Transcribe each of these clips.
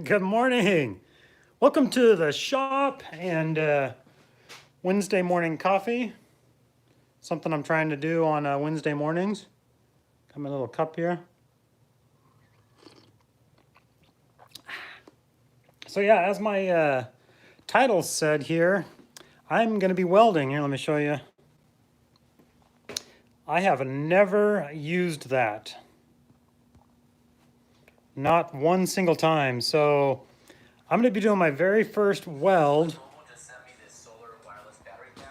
Good morning. Welcome to the shop and Wednesday morning coffee. Something I'm trying to do on Wednesday mornings. Got my little cup here. So yeah, as my title said here, I'm going to be welding. Here, let me show you. I have never used that. Not one single time. So I'm going to be doing my very first weld.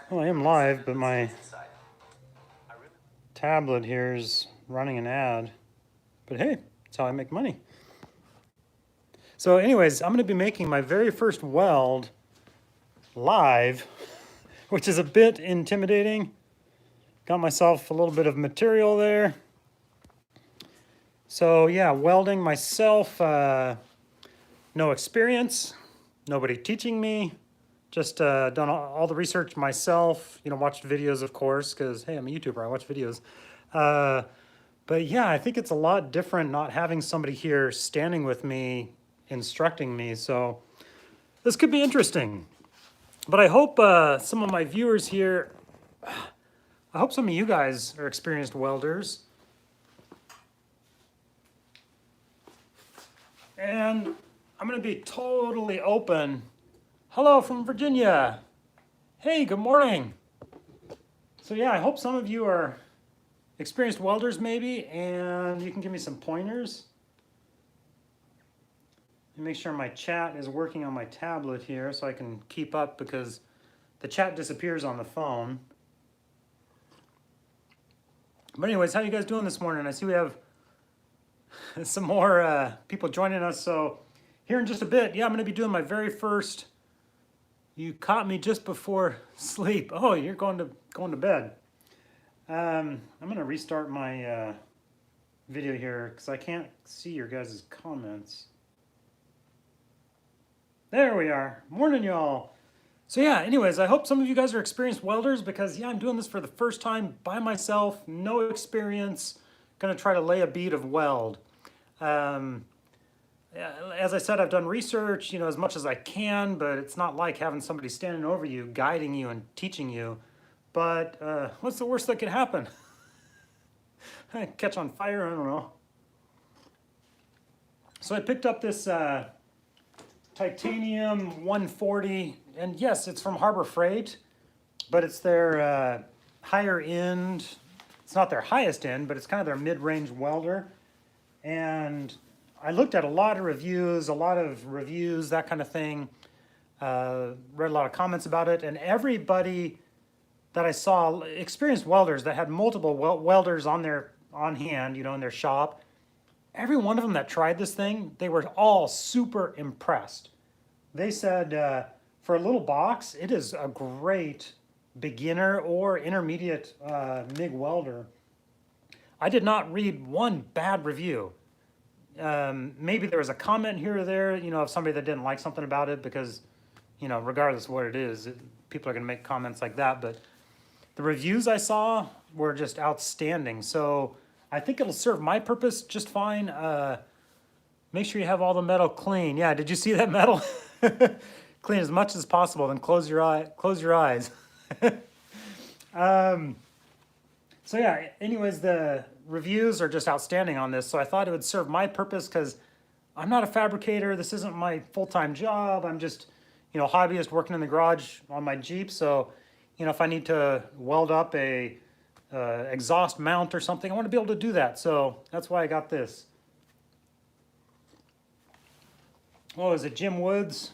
Well, I am live, but my tablet here is running an ad. But hey, that's how I make money. So anyways, I'm going to be making my very first weld live, which is a bit intimidating. Got myself a little bit of material there. So yeah, welding myself, no experience, nobody teaching me, just done all the research myself, watched videos, of course, because hey, I'm a YouTuber, I watch videos. But yeah, I think it's a lot different not having somebody here standing with me, instructing me, so this could be interesting. But I hope some of my viewers here, I hope some of you guys are experienced welders. And I'm going to be totally open. Hello from Virginia. Hey, good morning. So yeah, I hope some of you are experienced welders maybe, and you can give me some pointers. Let me make sure my chat is working on my tablet here so I can keep up, because the chat disappears on the phone. But anyways, how you guys doing this morning? I see we have some more people joining us. So here in just a bit, yeah, I'm going to be doing my very first. You caught me just before sleep. Oh, you're going to bed. I'm going to restart my video here because I can't see your guys' comments. There we are. Morning, y'all. So yeah, anyways, I hope some of you guys are experienced welders, because yeah, I'm doing this for the first time by myself, no experience. Going to try to lay a bead of weld. As I said, I've done research, as much as I can, but it's not like having somebody standing over you, guiding you and teaching you. But what's the worst that could happen? Catch on fire, I don't know. So I picked up this titanium 140, and yes, it's from Harbor Freight, but it's their higher end. It's not their highest end, but it's kind of their mid-range welder. And I looked at a lot of reviews, that kind of thing. Read a lot of comments about it, and everybody that I saw, experienced welders that had multiple welders on hand, in their shop. Every one of them that tried this thing, they were all super impressed. They said for a little box, it is a great beginner or intermediate MIG welder. I did not read one bad review. Maybe there was a comment here or there, of somebody that didn't like something about it, because, regardless of what it is, people are going to make comments like that. But the reviews I saw were just outstanding. So I think it'll serve my purpose just fine. Make sure you have all the metal clean. Yeah, did you see that metal? Clean as much as possible, then close your eyes. So yeah, anyways, the reviews are just outstanding on this. So I thought it would serve my purpose, because I'm not a fabricator. This isn't my full-time job. I'm just, hobbyist working in the garage on my Jeep. So, if I need to weld up a exhaust mount or something, I want to be able to do that. So that's why I got this. Oh, is it Jim Woods?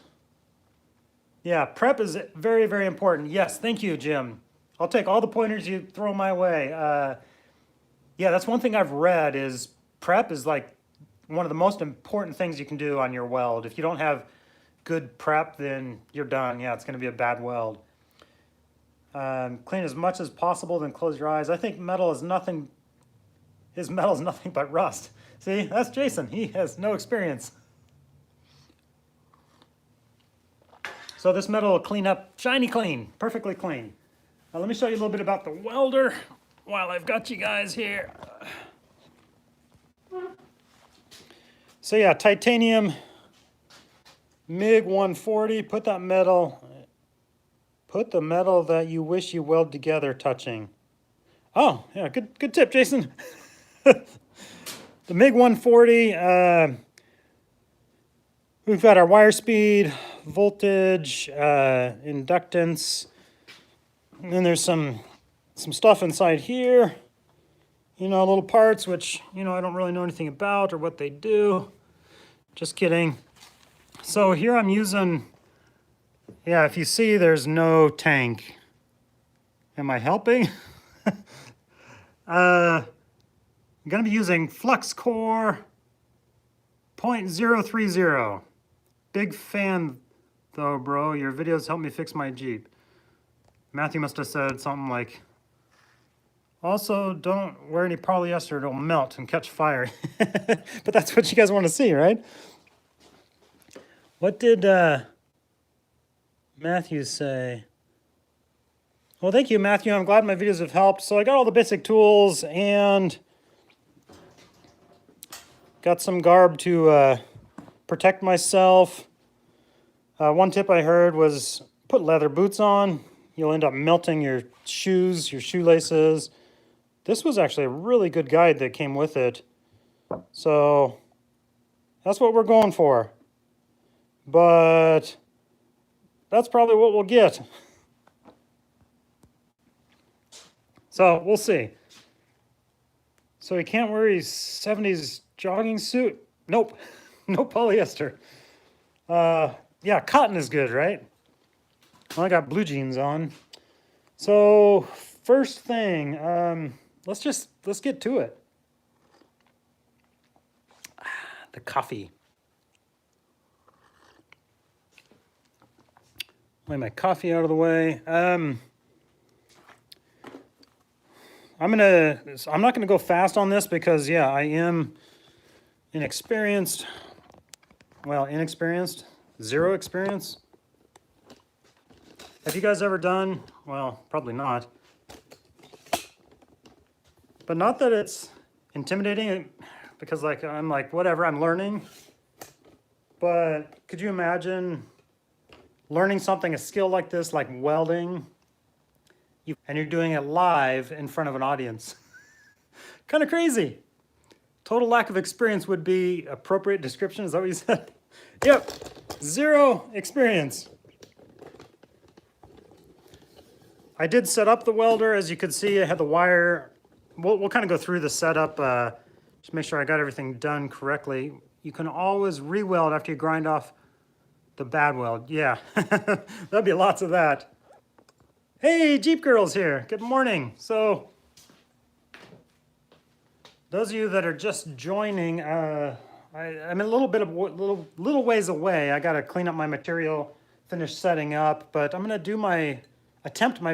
Yeah, prep is very, very important. Yes, thank you, Jim. I'll take all the pointers you throw my way. Yeah, that's one thing I've read, is prep is like one of the most important things you can do on your weld. If you don't have good prep, then you're done. Yeah, it's going to be a bad weld. Clean as much as possible, then close your eyes. I think metal is nothing but rust. See, that's Jason. He has no experience. So this metal will clean up shiny clean, perfectly clean. Now let me show you a little bit about the welder while I've got you guys here. So yeah, titanium, MIG 140, put the metal that you wish you weld together touching. Oh, yeah, good tip, Jason. The MIG 140, we've got our wire speed, voltage, inductance, and then there's some stuff inside here, you know, little parts, which, you know, I don't really know anything about or what they do. Just kidding. So here I'm using, yeah, if you see, there's no tank. Am I helping? I'm going to be using flux core 0.030. Big fan though, bro. Your videos help me fix my Jeep. Matthew must have said something like, also don't wear any polyester, it'll melt and catch fire. But that's what you guys want to see, right? What did Matthew say? Well, thank you, Matthew. I'm glad my videos have helped. So I got all the basic tools and got some garb to protect myself. One tip I heard was put leather boots on. You'll end up melting your shoes, your shoelaces. This was actually a really good guide that came with it. So that's what we're going for. But that's probably what we'll get. So we'll see. So he can't wear his 70s jogging suit? Nope. No polyester. Yeah, cotton is good, right? Well, I got blue jeans on. So first thing, let's get to it. The coffee. Lay my coffee out of the way. I'm not gonna go fast on this because yeah, I am inexperienced. Well, inexperienced, zero experience. Have you guys ever done? Well, probably not. But not that it's intimidating, because like I'm like whatever, I'm learning. But could you imagine learning something, a skill like this, like welding, and you're doing it live in front of an audience? Kind of crazy. Total lack of experience would be appropriate description. Is that what you said? Yep, zero experience. I did set up the welder. As you could see, I had the wire. We'll kind of go through the setup, just make sure I got everything done correctly. You can always re-weld after you grind off the bad weld. Yeah, there'll be lots of that. Hey, Jeep Girl's here. Good morning. So, those of you that are just joining, I'm a little ways away. I got to clean up my material, finish setting up, but I'm going to do my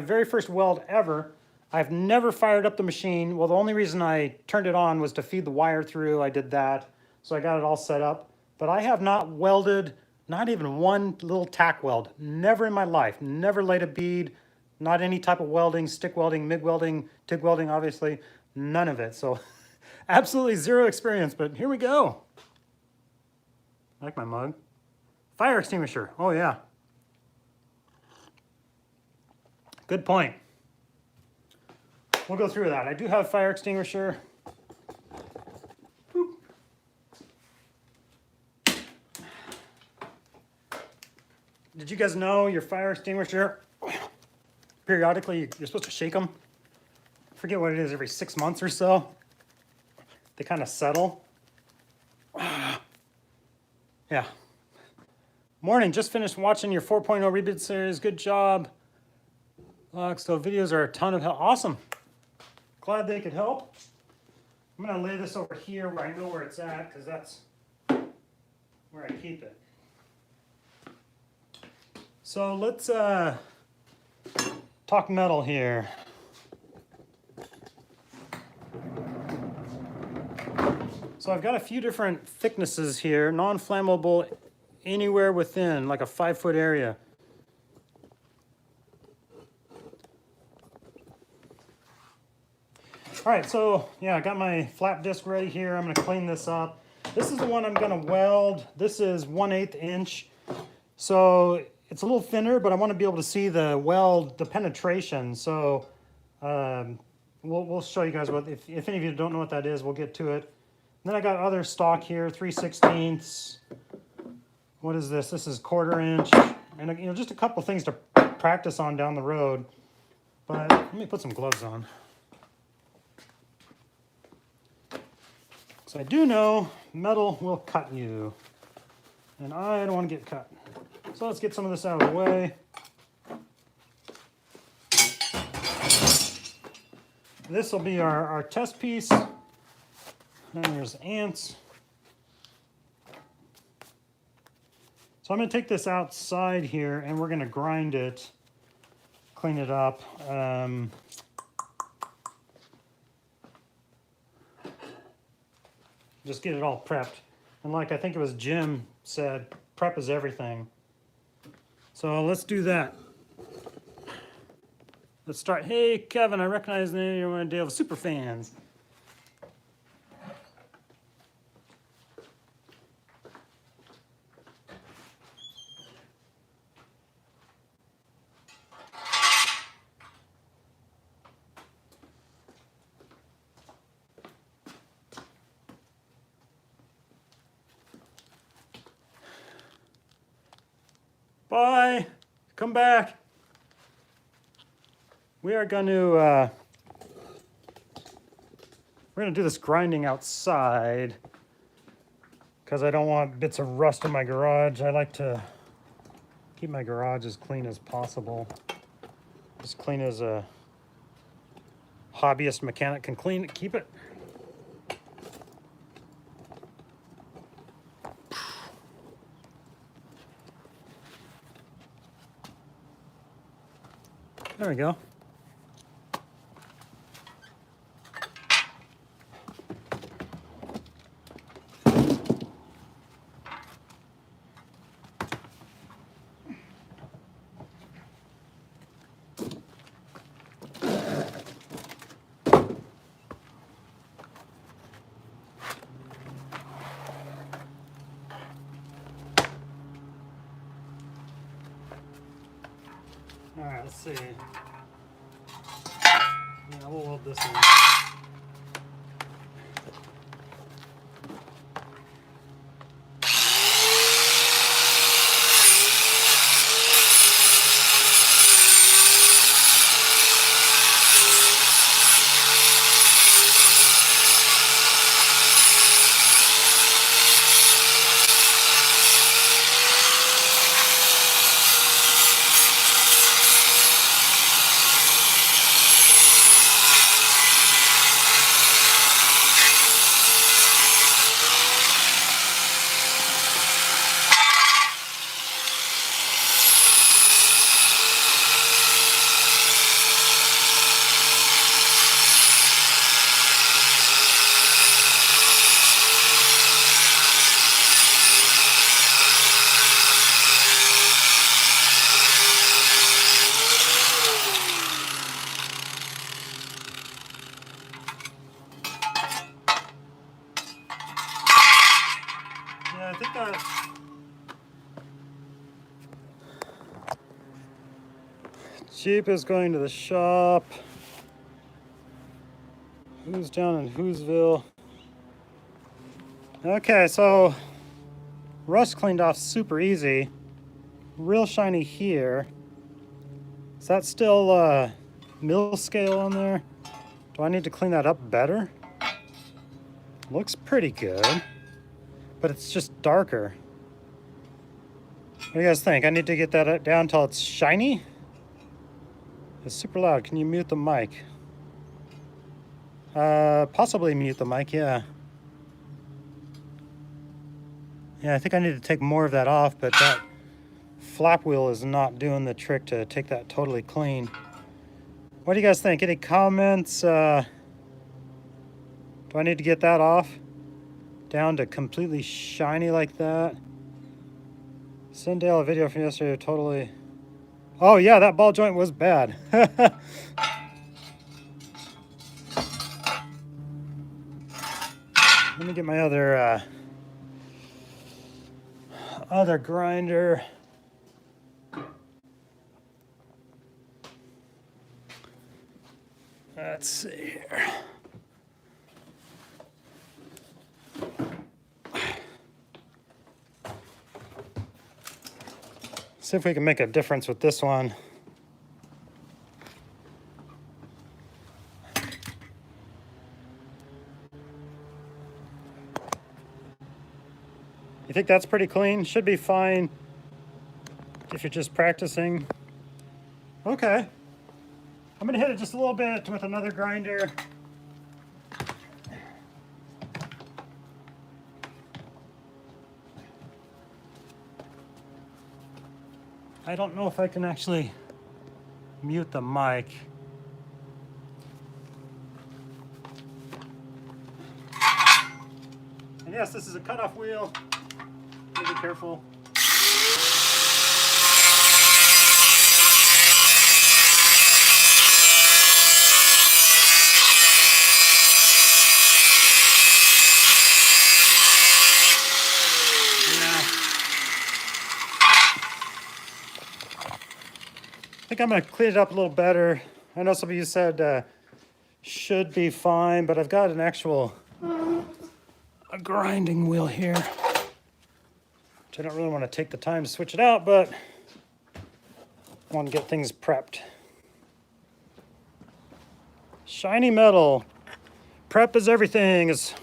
very first weld ever. I've never fired up the machine. Well, the only reason I turned it on was to feed the wire through. I did that, so I got it all set up. But I have not welded, not even one little tack weld. Never in my life. Never laid a bead. Not any type of welding, stick welding, MIG welding, TIG welding, obviously. None of it. So absolutely zero experience, but here we go. I like my mug. Fire extinguisher. Oh, yeah. Good point. We'll go through that. I do have a fire extinguisher. Boop. Did you guys know your fire extinguisher, periodically, you're supposed to shake them? I forget what it is, every 6 months or so. They kind of settle. Yeah. Morning, just finished watching your 4.0 reboot series. Good job. So videos are a ton of help. Awesome. Glad they could help. I'm going to lay this over here where I know where it's at, because that's where I keep it. So let's talk metal here. So I've got a few different thicknesses here, non-flammable anywhere within like a 5-foot area. All right, so yeah, I got my flat disc ready here. I'm gonna clean this up. This is the one I'm gonna weld. This is 1/8 inch. So it's a little thinner, but I want to be able to see the weld, the penetration. So we'll show you guys what, if any of you don't know what that is, we'll get to it. And then I got other stock here, 3/16. What is this? This is 1/4 inch. And you know, just a couple things to practice on down the road. But let me put some gloves on. So I do know metal will cut you. And I don't want to get cut. So let's get some of this out of the way. This will be our test piece. And there's ants. So I'm going to take this outside here and we're going to grind it, clean it up. Just get it all prepped. And like I think it was Jim said, prep is everything. So let's do that. Let's start. Hey, Kevin, I recognize the name. You're one of Dale's super fans. Bye. Come back. We are going to we're going to do this grinding outside because I don't want bits of rust in my garage. I like to keep my garage as clean as possible, as clean as a hobbyist mechanic can keep it. There we go. All right, let's see. Yeah, we'll weld this in. Yeah, I think Jeep is going to the shop. Who's down in Whoville? Okay, so rust cleaned off super easy. Real shiny here. Is that still mill scale on there? Do I need to clean that up better? Looks pretty good, but it's just darker. What do you guys think? I need to get that down until it's shiny? It's super loud. Can you mute the mic? Possibly mute the mic, yeah. Yeah, I think I need to take more of that off, but that flap wheel is not doing the trick to take that totally clean. What do you guys think? Any comments? Do I need to get that off? Down to completely shiny like that? Send Dale a video from yesterday, totally. Oh yeah, that ball joint was bad. Let me get my other other grinder. Let's see here. See if we can make a difference with this one. You think that's pretty clean? Should be fine if you're just practicing. Okay. I'm gonna hit it just a little bit with another grinder. I don't know if I can actually mute the mic. And yes, this is a cutoff wheel. Be careful. I think I'm going to clean it up a little better. I know some of you said should be fine, but I've got an actual a grinding wheel here, which I don't really want to take the time to switch it out, but I want to get things prepped. Shiny metal. Prep is everything is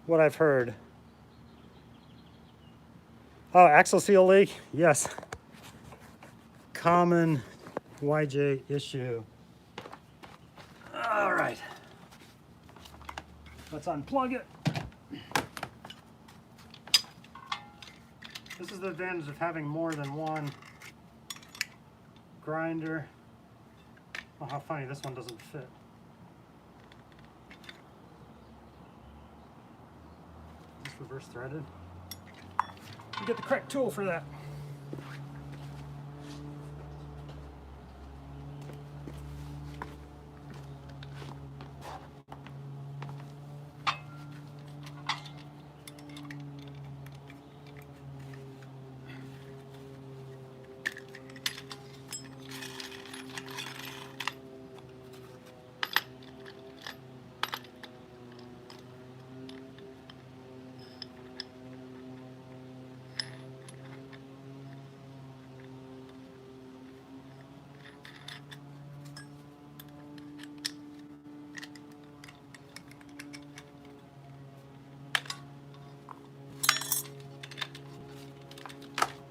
what I've heard. Oh, axle seal leak? Yes. Common YJ issue. All right. Let's unplug it. This is the advantage of having more than one grinder. Oh, how funny, this one doesn't fit. Is this reverse threaded? You get the correct tool for that.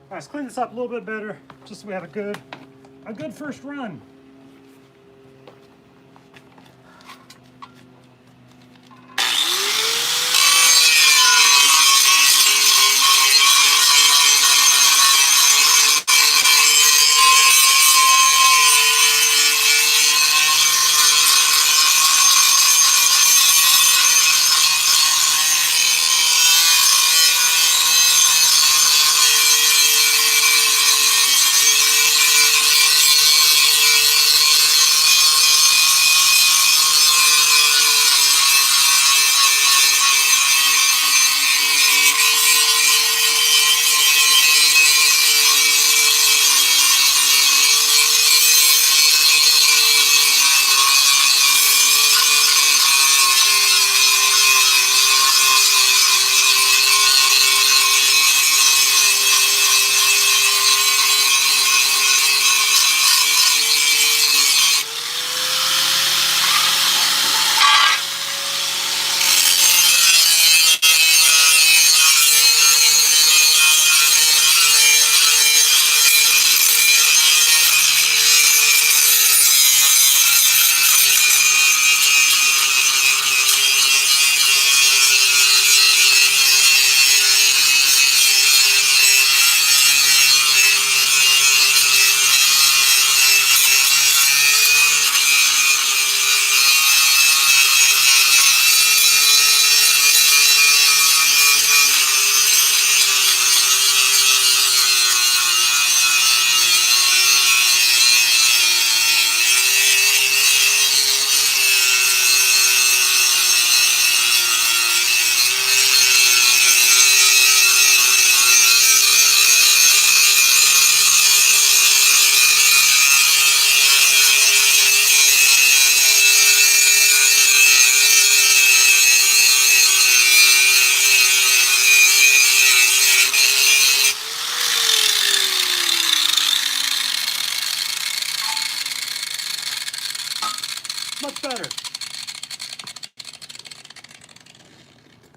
All right, let's clean this up a little bit better, just so we have a good first run.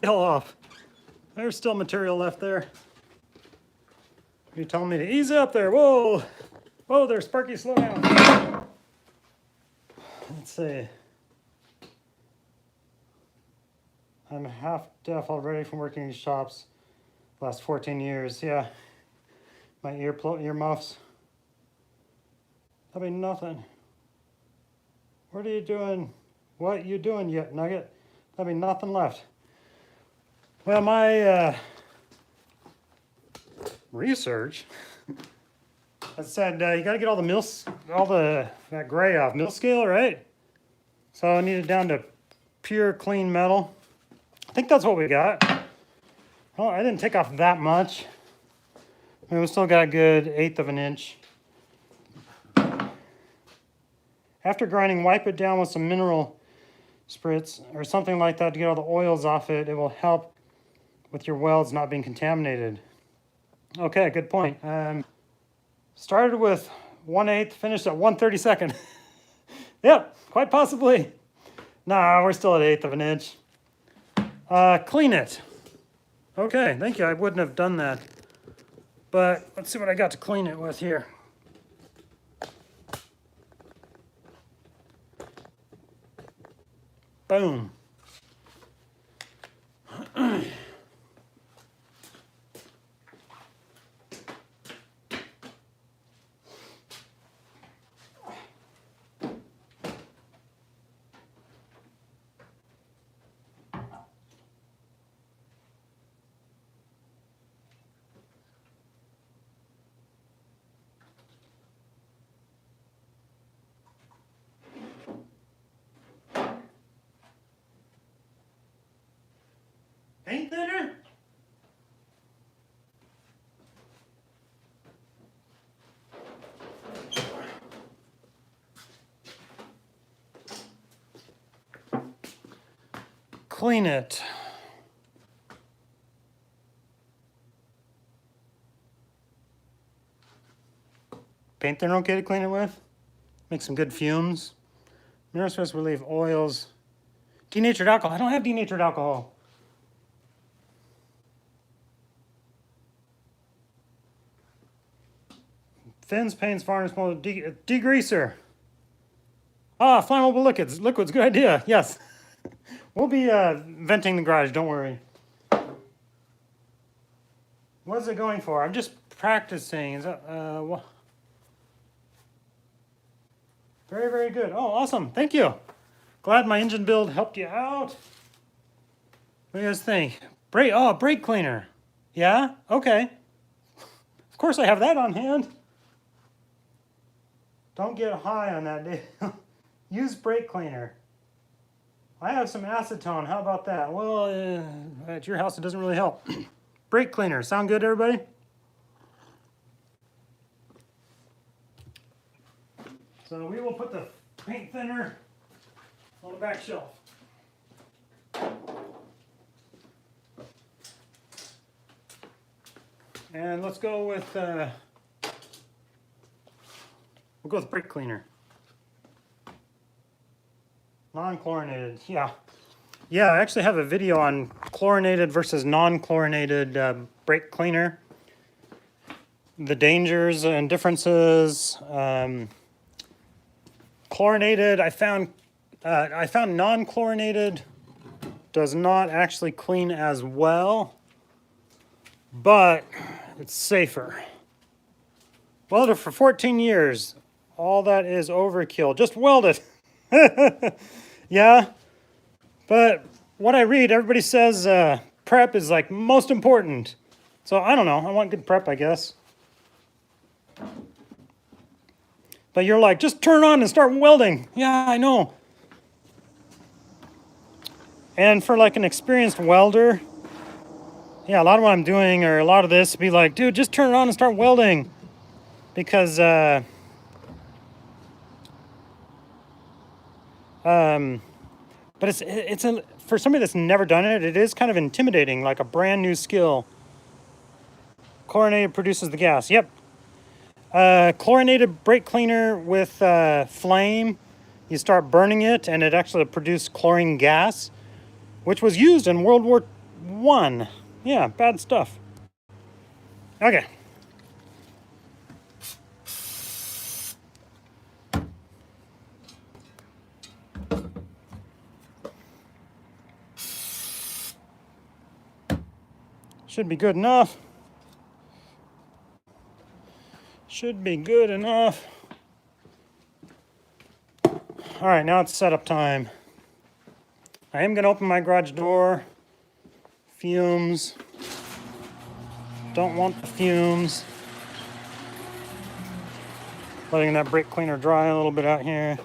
hell off. There's still material left there. You're telling me to ease up there. Whoa. Whoa there, Sparky, slow down. Let's see. I'm half deaf already from working in shops the last 14 years. Yeah. My earmuffs. That'll be nothing. What are you doing? What you doing yet, Nugget? That'll be nothing left. Well, my research I said you got to get all that gray off mill scale, right? So I need it down to pure clean metal. I think that's what we got. Well, I didn't take off that much. I mean, we still got a good 1/8 of an inch. After grinding, wipe it down with some mineral spritz or something like that to get all the oils off it. It will help with your welds not being contaminated. Okay, good point. Started with 1/8, finished at 1/32. Yep, quite possibly. Nah, we're still at 1/8 of an inch. Clean it. Okay, thank you. I wouldn't have done that. But let's see what I got to clean it with here. Boom. Paint thinner? Clean it. Paint thinner okay to clean it with? Make some good fumes. Mineral spirits relieve oils. Denatured alcohol. I don't have denatured alcohol. Fins, paints, varnish, mold, degreaser. Ah, flammable liquids, good idea, yes. We'll be venting the garage, don't worry. What is it going for? I'm just practicing. Is that, what? Very, very good. Oh, awesome, thank you. Glad my engine build helped you out. What do you guys think? Brake cleaner. Yeah, okay. Of course I have that on hand. Don't get high on that deal. Use brake cleaner. I have some acetone. How about that? Well, at your house, it doesn't really help. Brake cleaner. Sound good, everybody? So we will put the paint thinner on the back shelf. And let's go with... we'll go with brake cleaner. Non-chlorinated, yeah. Yeah, I actually have a video on chlorinated versus non-chlorinated brake cleaner. The dangers and differences. Chlorinated, I found non-chlorinated does not actually clean as well, but it's safer. Welded for 14 years. All that is overkill. Just weld it. Yeah. But what I read, everybody says prep is like most important. So I don't know. I want good prep, I guess. But you're like, just turn on and start welding. Yeah, I know. And for like an experienced welder, yeah, a lot of what I'm doing or a lot of this be like, dude, just turn it on and start welding. Because but it's for somebody that's never done it, it is kind of intimidating, like a brand new skill. Chlorinated produces the gas. Yep. Chlorinated brake cleaner with flame. You start burning it, and it actually produced chlorine gas, which was used in World War 1. Yeah, bad stuff. Okay. Should be good enough. Should be good enough. All right, now it's setup time. I am gonna open my garage door. Fumes. Don't want the fumes. Letting that brake cleaner dry a little bit out here.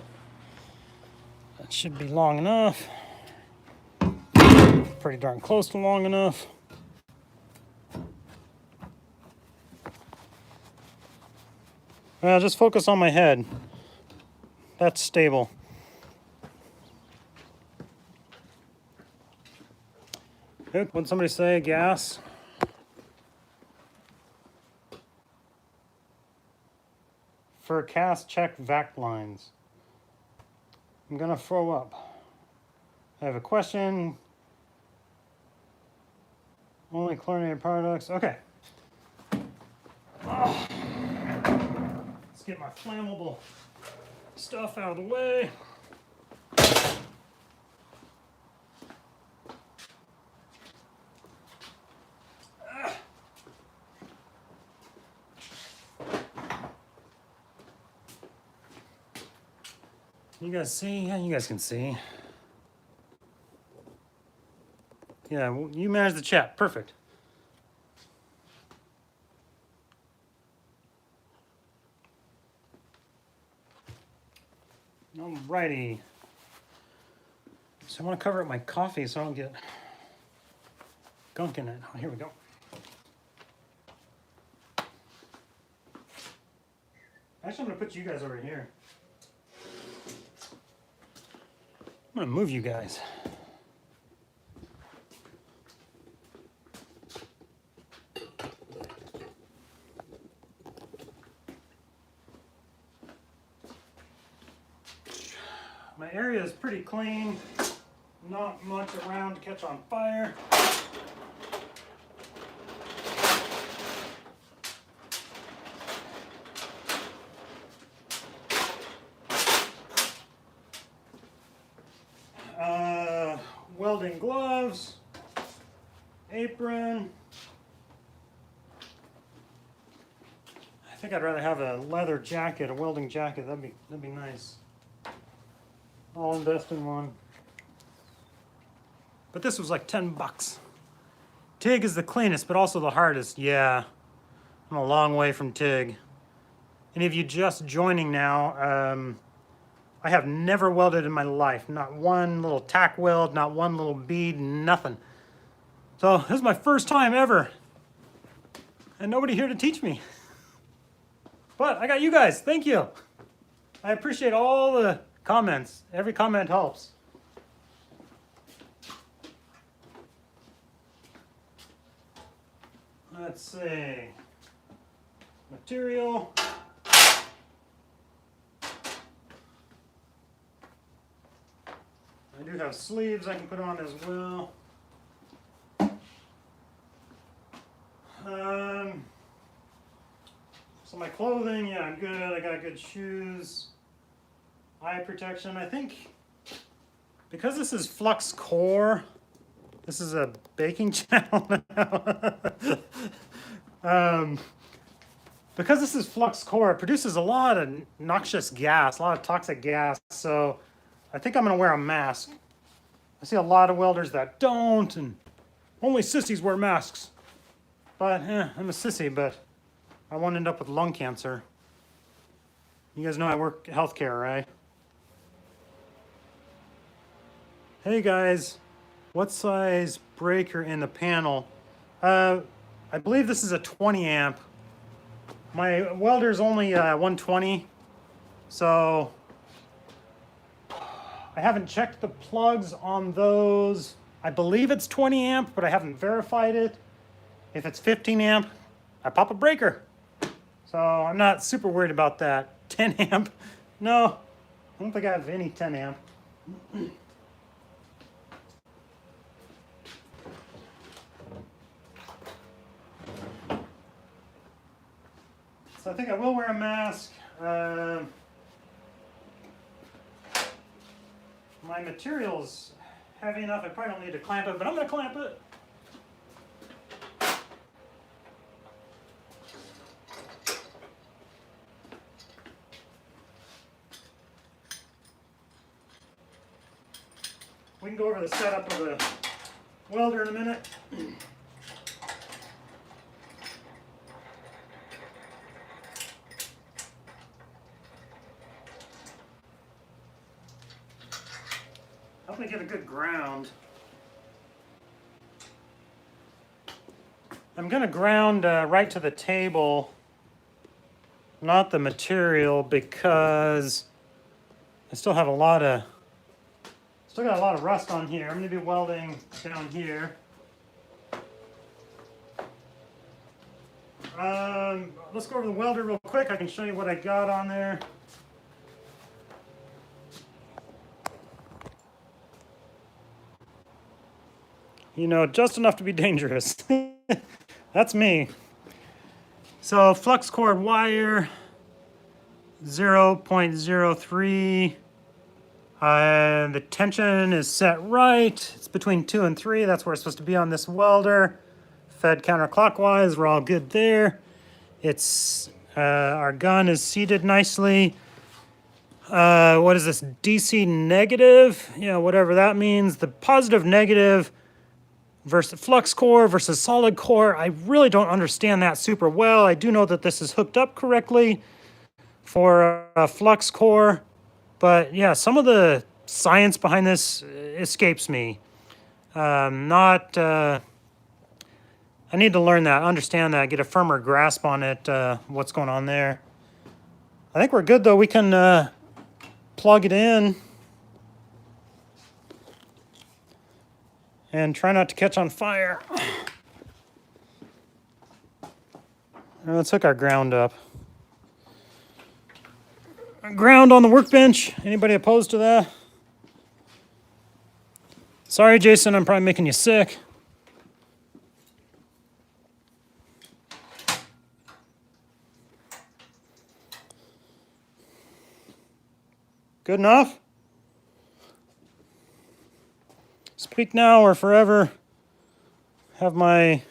That should be long enough. Pretty darn close to long enough. Well, just focus on my head. That's stable. What'd somebody say? Gas? For cast, check vac lines. I'm gonna throw up. I have a question. Only chlorinated products. Okay. Oh. Let's get my flammable stuff out of the way. You guys see? Yeah, you guys can see. Yeah, you manage the chat. Perfect. Alrighty. So I want to cover up my coffee so I don't get gunk in it. Oh, here we go. Actually, I'm going to put you guys over here. I'm going to move you guys. My area is pretty clean. Not much around to catch on fire. Welding gloves, apron. I think I'd rather have a leather jacket, a welding jacket. That'd be nice. I'll invest in one. But this was like 10 bucks. TIG is the cleanest, but also the hardest. Yeah, I'm a long way from TIG. Any of you just joining now, I have never welded in my life. Not one little tack weld, not one little bead, nothing. So this is my first time ever. And nobody here to teach me. But I got you guys, thank you. I appreciate all the comments. Every comment helps. Let's see. Material. I do have sleeves I can put on as well. So my clothing, yeah, I'm good. I got good shoes. Eye protection. I think because this is flux core, this is a baking channel now. Because this is flux core, it produces a lot of noxious gas, a lot of toxic gas. So I think I'm gonna wear a mask. I see a lot of welders that don't, and only sissies wear masks. But I'm a sissy, but I won't end up with lung cancer. You guys know I work healthcare, right? Hey guys, what size breaker in the panel? I believe this is a 20 amp. My welder's only 120, so I haven't checked the plugs on those. I believe it's 20 amp, but I haven't verified it. If it's 15 amp, I pop a breaker. So I'm not super worried about that. 10 amp, no, I don't think I have any 10 amp. So I think I will wear a mask. My material's heavy enough, I probably don't need to clamp it, but I'm going to clamp it. We can go over the setup of the welder in a minute. Help me get a good ground. I'm going to ground right to the table, not the material, because I still have a lot of, still got a lot of rust on here. I'm going to be welding down here. Let's go over the welder real quick. I can show you what I got on there. You know, just enough to be dangerous. That's me. So flux cord wire, 0.03. The tension is set right. It's between 2 and 3. That's where it's supposed to be on this welder. Fed counterclockwise. We're all good there. It's our gun is seated nicely. What is this? DC negative? Yeah, whatever that means. The positive negative versus flux core versus solid core. I really don't understand that super well. I do know that this is hooked up correctly for a flux core, but yeah, some of the science behind this escapes me. I need to learn that, understand that, get a firmer grasp on it, what's going on there. I think we're good though. We can plug it in and try not to catch on fire. Let's hook our ground up. Ground on the workbench. Anybody opposed to that? Sorry, Jason, I'm probably making you sick. Good enough? Speak now or forever have my...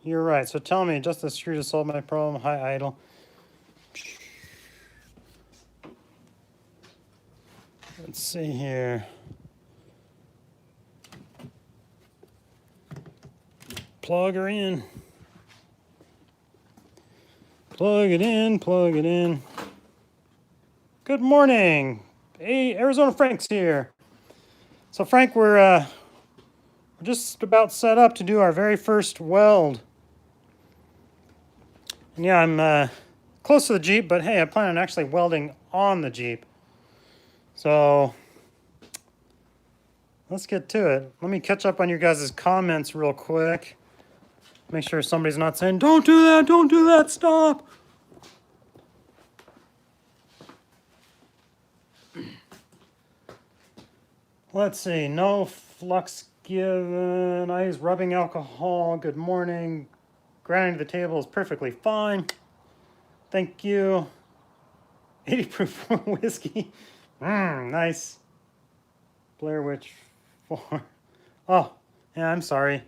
You're right. So tell me, just the screw to solve my problem. High idle. Let's see here. Plug her in. Plug it in, plug it in. Good morning. Hey, Arizona Frank's here. So Frank, we're just about set up to do our very first weld. And yeah, I'm close to the Jeep, but hey, I plan on actually welding on the Jeep. So let's get to it. Let me catch up on your guys' comments real quick. Make sure somebody's not saying, don't do that, stop. Let's see, no flux given. I use rubbing alcohol. Good morning. Grounding to the table is perfectly fine. Thank you. 80 proof whiskey. Nice. Blair Witch 4. Oh, yeah, I'm sorry.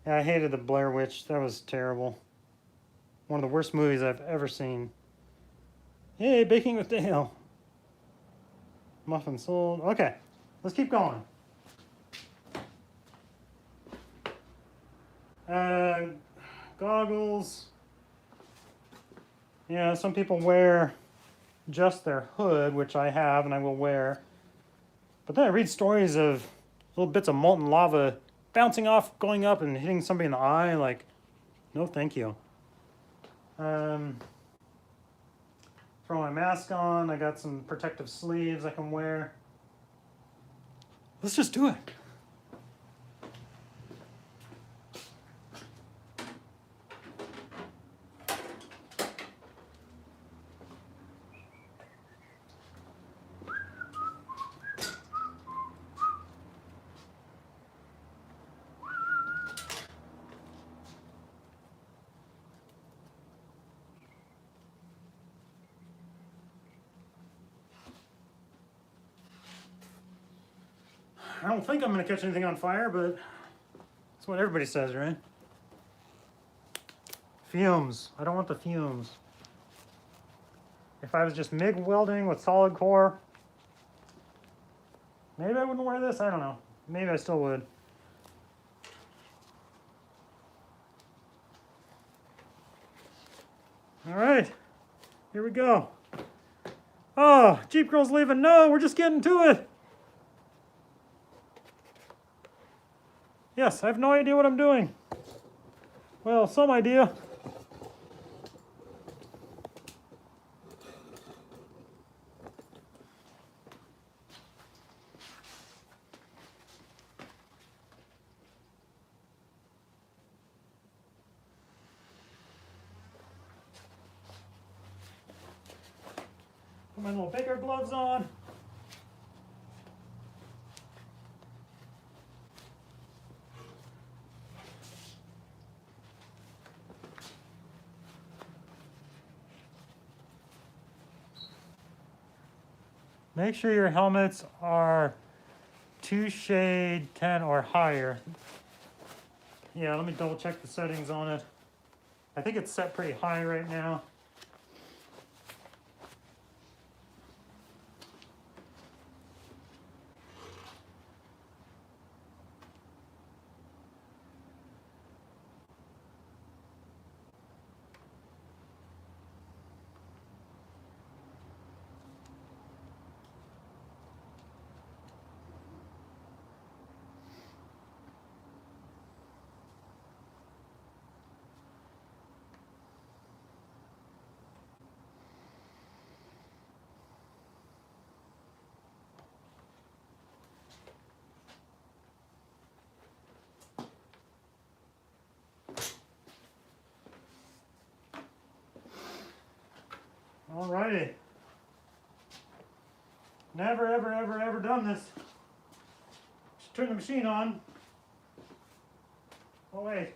Yeah, I hated the Blair Witch. That was terrible. One of the worst movies I've ever seen. Hey, baking with Dale. Muffin sold. Okay, let's keep going. Goggles. Yeah, some people wear just their hood, which I have and I will wear. But then I read stories of little bits of molten lava bouncing off, going up and hitting somebody in the eye. Like, no thank you. Throw my mask on. I got some protective sleeves I can wear. Let's just do it. don't think I'm going to catch anything on fire, but that's what everybody says, right? Fumes. I don't want the fumes. If I was just MIG welding with solid core, maybe I wouldn't wear this. I don't know. Maybe I still would. All right, here we go. Oh, Jeep Girl's leaving. No, we're just getting to it. Yes, I have no idea what I'm doing. Well, some idea. Put my little baker gloves on. Make sure your helmets are 2 shade 10 or higher. Yeah, let me double check the settings on it. I think it's set pretty high right now. Alrighty. Never, ever, ever, ever done this. Just turn the machine on. Oh wait.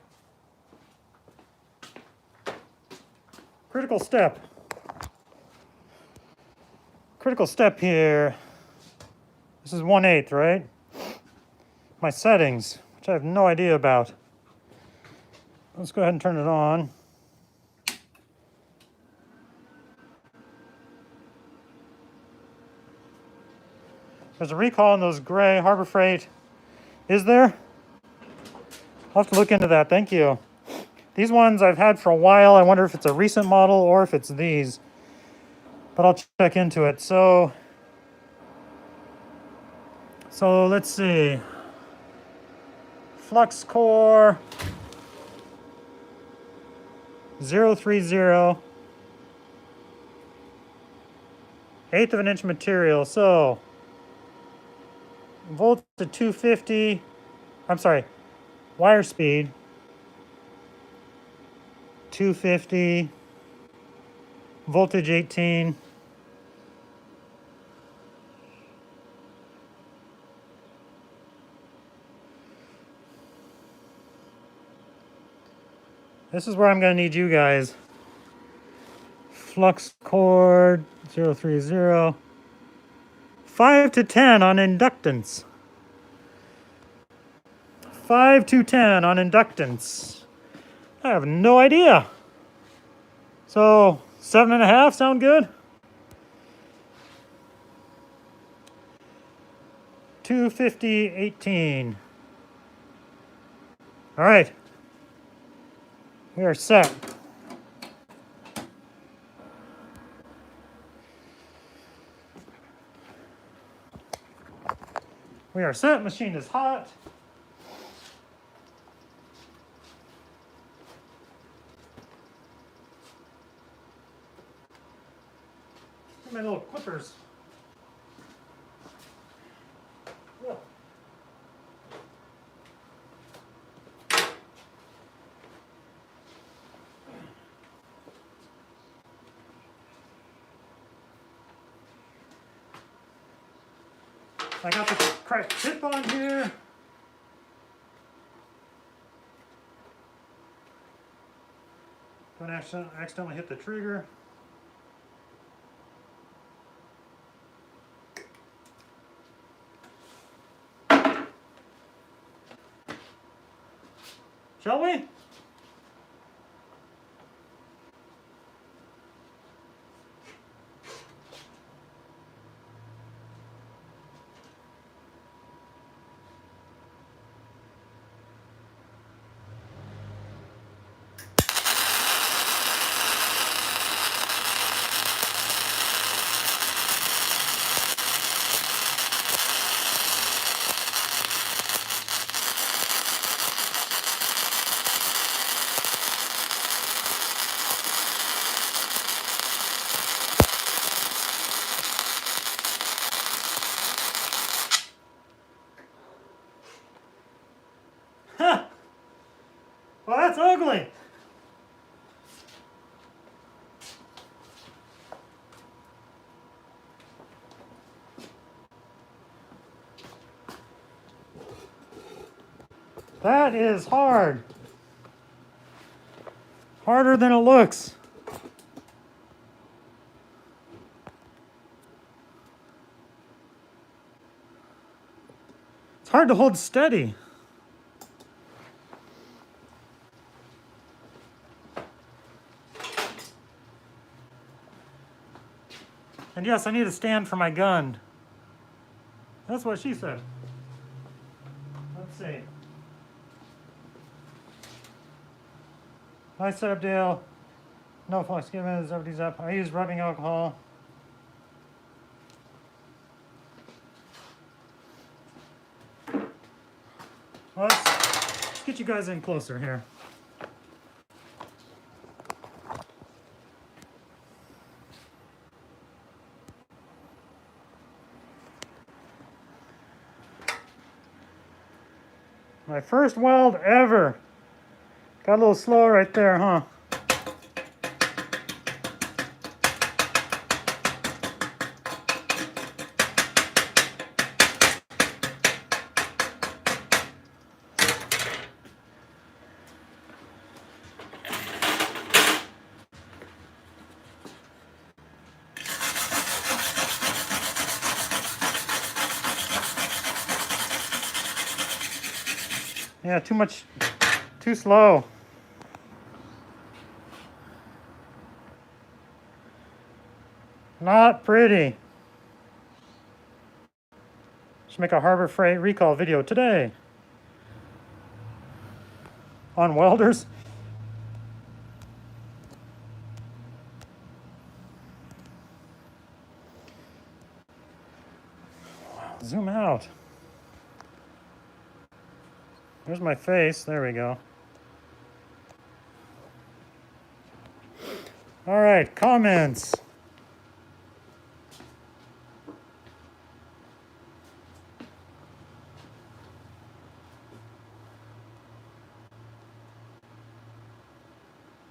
Critical step. Critical step here. This is 1/8, right? My settings, which I have no idea about. Let's go ahead and turn it on. There's a recall on those gray Harbor Freight. Is there? I'll have to look into that. Thank you. These ones I've had for a while. I wonder if it's a recent model or if it's these. But I'll check into it. So let's see. Flux core 030. 1/8 of an inch material. So volt to 250. I'm sorry. Wire speed 250. Voltage 18. This is where I'm going to need you guys. Flux cord 030. 5 to 10 on inductance. 5 to 10 on inductance. I have no idea. So 7.5 sound good? 250, 18. All right. We are set. We are set. Machine is hot. My little clippers. Whoa. I got the cracked tip on here. Don't accidentally hit the trigger. Shall we? Huh. Well, that's ugly. That is hard. Harder than it looks. It's hard to hold steady. And yes, I need a stand for my gun. That's what she said. Let's see. Nice setup, Dale. No flux given, everything's up. I use rubbing alcohol. Well, let's get you guys in closer here. My first weld ever. Got a little slow right there, huh? Yeah, too slow. Not pretty. Should make a Harbor Freight recall video today. On welders. Zoom out. There's my face. There we go. All right, comments.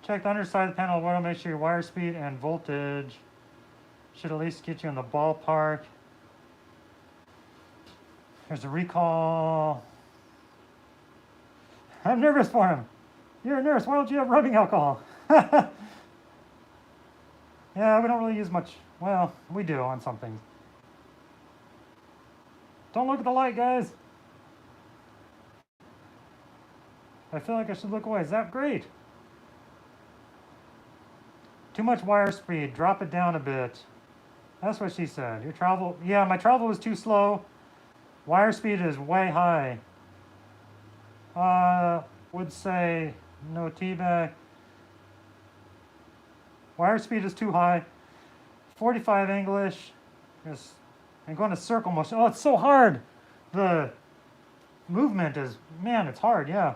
Check the underside of the panel of oil. Make sure your wire speed and voltage should at least get you in the ballpark. There's a recall. I'm nervous for him. You're a nurse. Why don't you have rubbing alcohol? Yeah, we don't really use much. Well, we do on some things. Don't look at the light, guys. I feel like I should look away. Is that great? Too much wire speed. Drop it down a bit. That's what she said. Your travel. Yeah, my travel was too slow. Wire speed is way high. Would say no T-back. Wire speed is too high. 45 English. Just, I'm going to circle motion. Oh, it's so hard. The movement is, man, it's hard, yeah.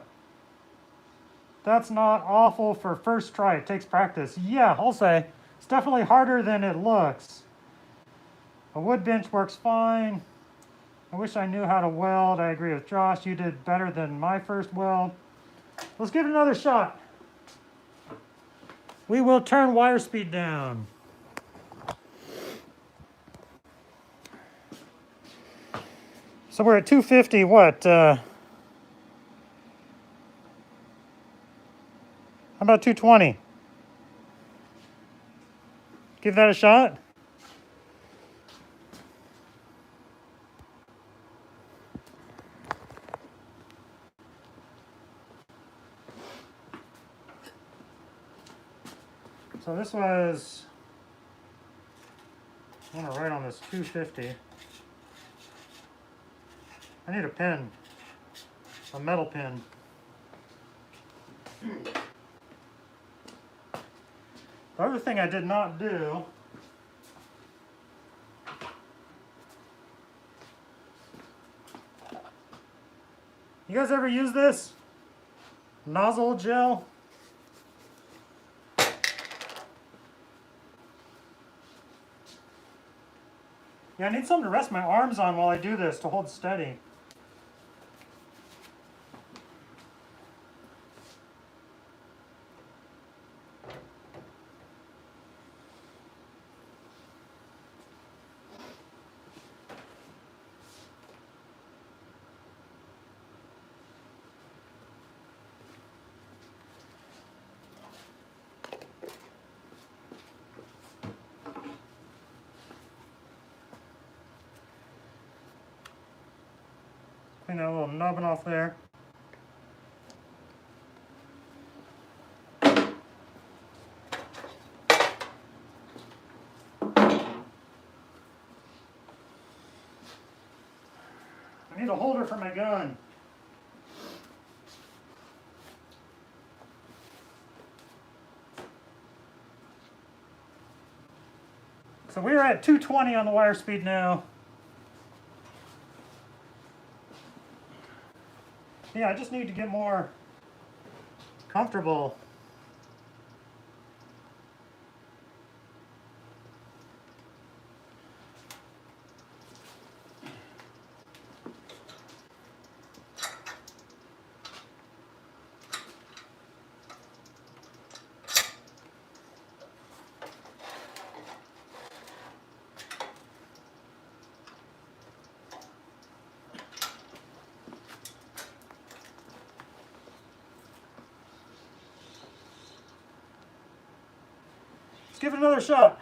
That's not awful for first try. It takes practice. Yeah, I'll say. It's definitely harder than it looks. A wood bench works fine. I wish I knew how to weld. I agree with Josh. You did better than my first weld. Let's give it another shot. We will turn wire speed down. So we're at 250, what? How about 220? Give that a shot. So this was, I want to write on this 250. I need a pen, a metal pen. The other thing I did not do, you guys ever use this? Nozzle gel? Yeah, I need something to rest my arms on while I do this to hold steady. Clean that little nubbin off there. I need a holder for my gun. So we're at 220 on the wire speed now. Yeah, I just need to get more comfortable. Let's give it another shot.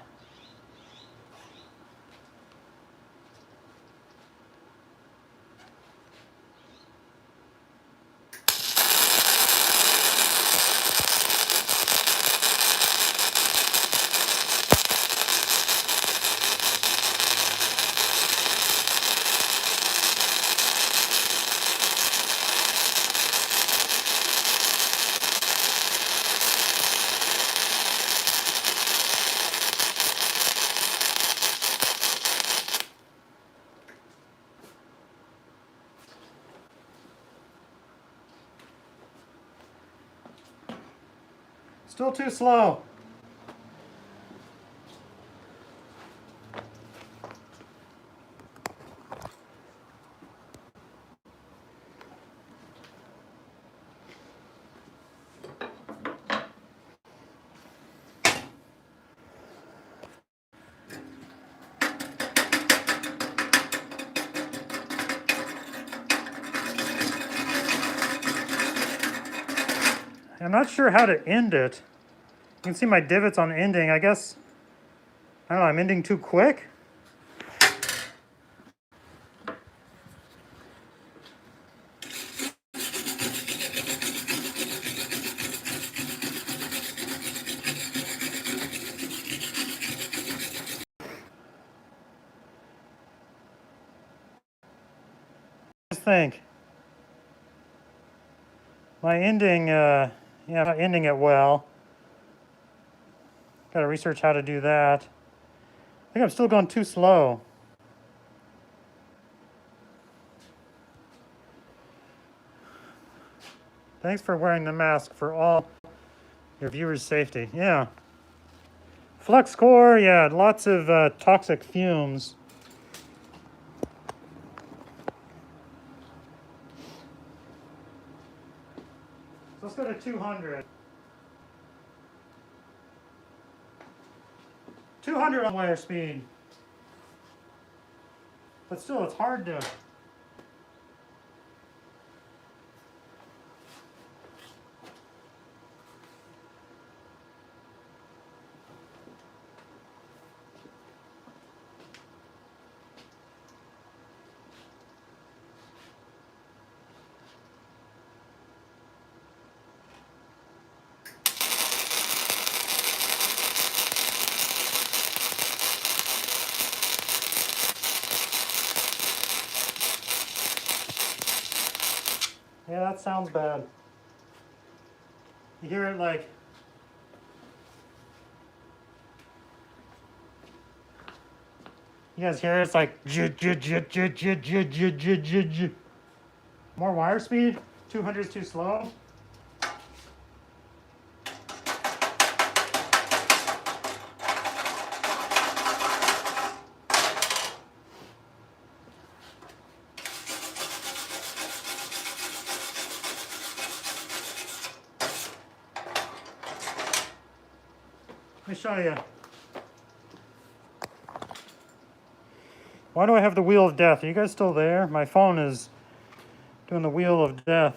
Still too slow. I'm not sure how to end it. You can see my divots on ending. I guess, I don't know, I'm ending too quick. What do you think? My ending, yeah, I'm not ending it well. Got to research how to do that. I think I'm still going too slow. Thanks for wearing the mask for all your viewers' safety. Yeah. Flux core, yeah, lots of toxic fumes. So let's go to 200. 200 on wire speed. But still, it's hard to... that sounds bad. You hear it like, you guys hear it? It's like, more wire speed. 200 is too slow. Let me show you. Why do I have the wheel of death? Are you guys still there? My phone is doing the wheel of death.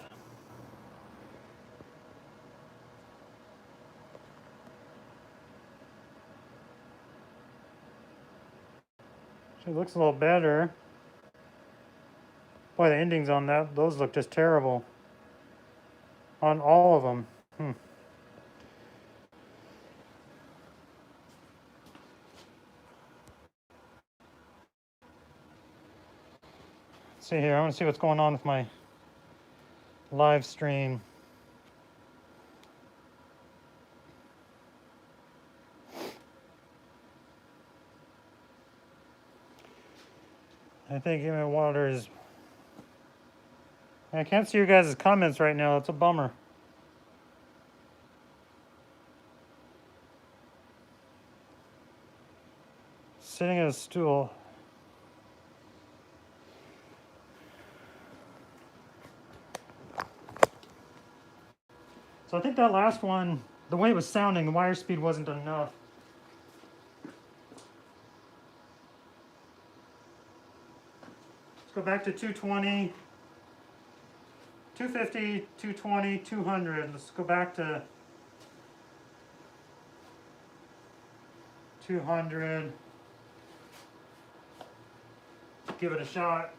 It looks a little better. Boy, the endings on that, those look just terrible. On all of them. See here, I want to see what's going on with my live stream. I think my water is... I can't see your guys' comments right now. It's a bummer. Sitting at a stool. So I think that last one, the way it was sounding, the wire speed wasn't enough. Let's go back to 220, 250, 220, 200. Let's go back to 200. Give it a shot.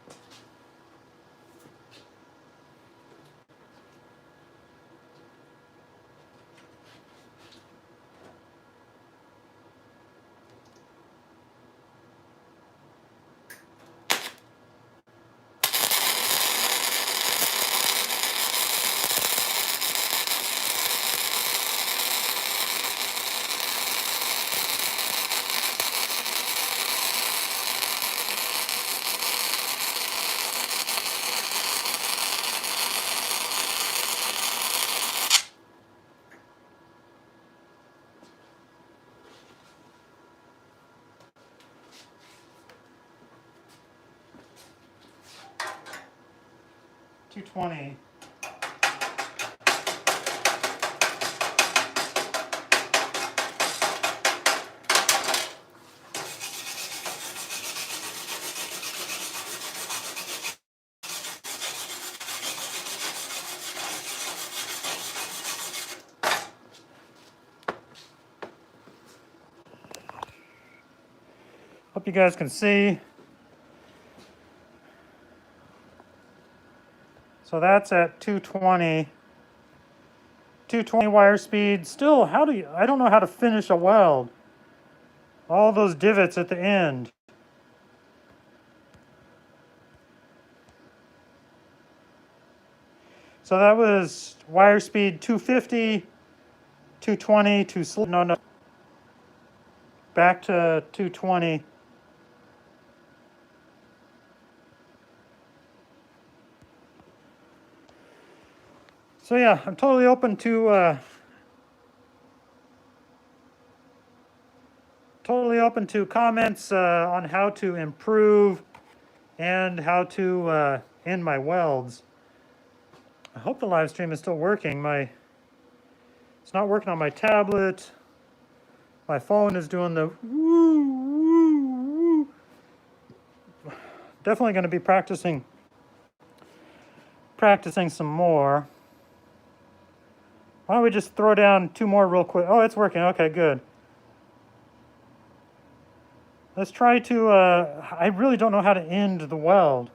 $220. Hope you guys can see. So that's at 220. 220 wire speed. Still, I don't know how to finish a weld. All those divots at the end. So that was wire speed 250, 220, no. Back to 220. So yeah, I'm totally open to comments on how to improve and how to end my welds. I hope the live stream is still working. It's not working on my tablet. My phone is doing the woo, woo, woo. Definitely going to be practicing some more. Why don't we just throw down 2 more real quick? Oh, it's working. Okay, good. Let's try to, I really don't know how to end the weld.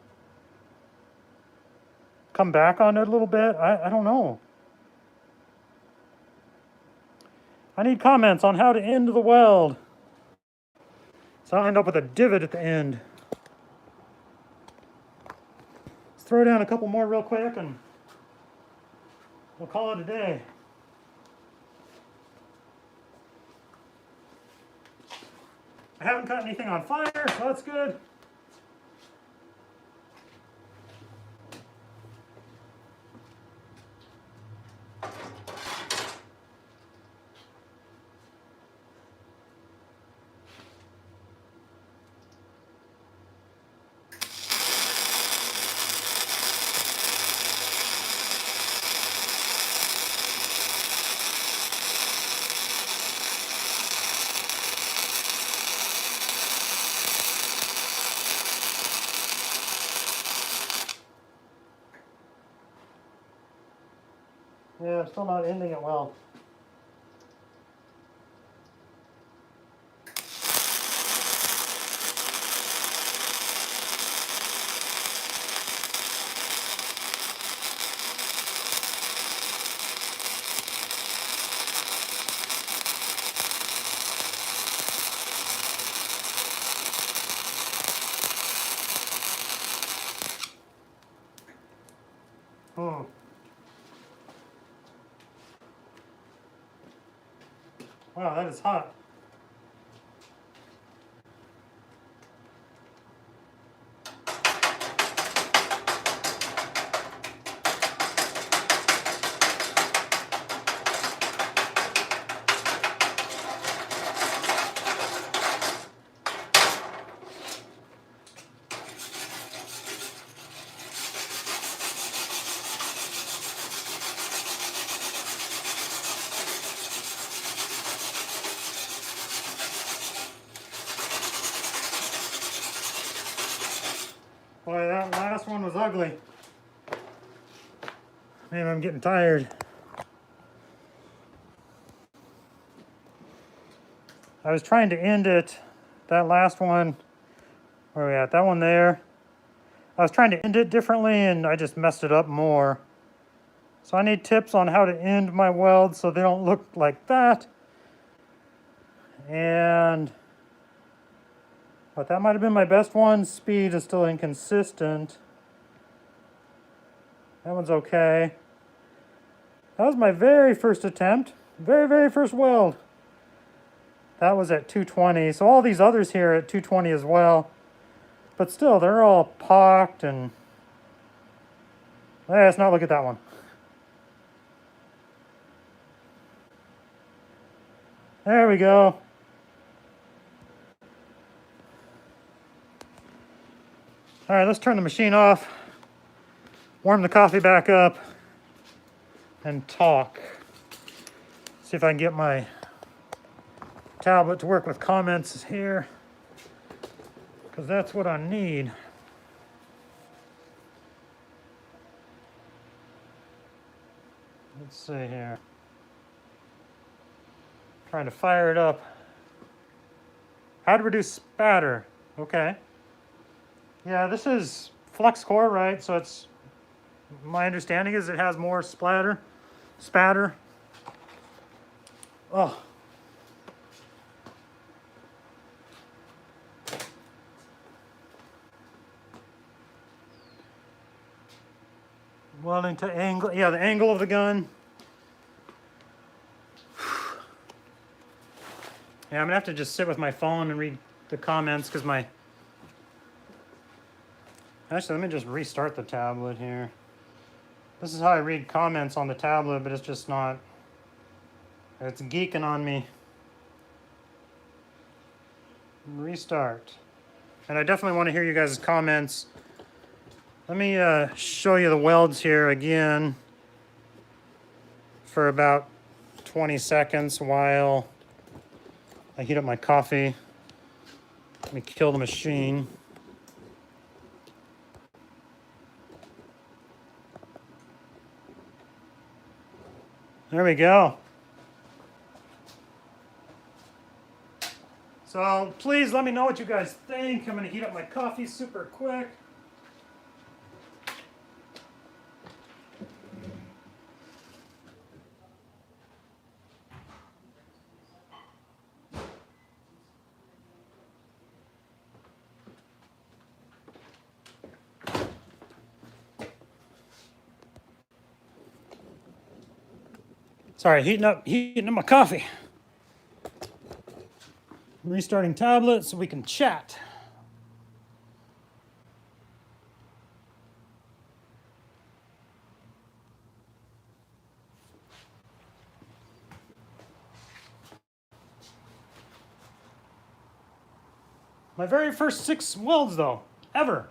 Come back on it a little bit? I don't know. I need comments on how to end the weld, so I'll end up with a divot at the end. Let's throw down a couple more real quick and we'll call it a day. I haven't caught anything on fire, so that's good. Yeah, I'm still not ending it well. Wow, that is hot. Boy, that last one was ugly. Maybe I'm getting tired. I was trying to end it, that last one, where are we at? That one there. I was trying to end it differently and I just messed it up more. So I need tips on how to end my welds so they don't look like that. But that might have been my best one. Speed is still inconsistent. That one's okay. That was my very first attempt. Very first weld. That was at 220. So all these others here are at 220 as well. But still, they're all pocked and... Let's not look at that one. There we go. All right, let's turn the machine off, warm the coffee back up, and talk. See if I can get my tablet to work with comments here, because that's what I need. Let's see here. Trying to fire it up. How to reduce spatter. Okay. Yeah, this is flux core, right? So it's, my understanding is it has more spatter. Oh. Welding to angle, yeah, the angle of the gun. Yeah, I'm gonna have to just sit with my phone and read the comments because my... Actually, let me just restart the tablet here. This is how I read comments on the tablet, but it's just not... It's geeking on me. Restart. And I definitely want to hear you guys' comments. Let me show you the welds here again for about 20 seconds while I heat up my coffee. Let me kill the machine. There we go. So please let me know what you guys think. I'm gonna heat up my coffee super quick. Sorry, heating up my coffee. Restarting tablet so we can chat. My very first 6 welds though, ever.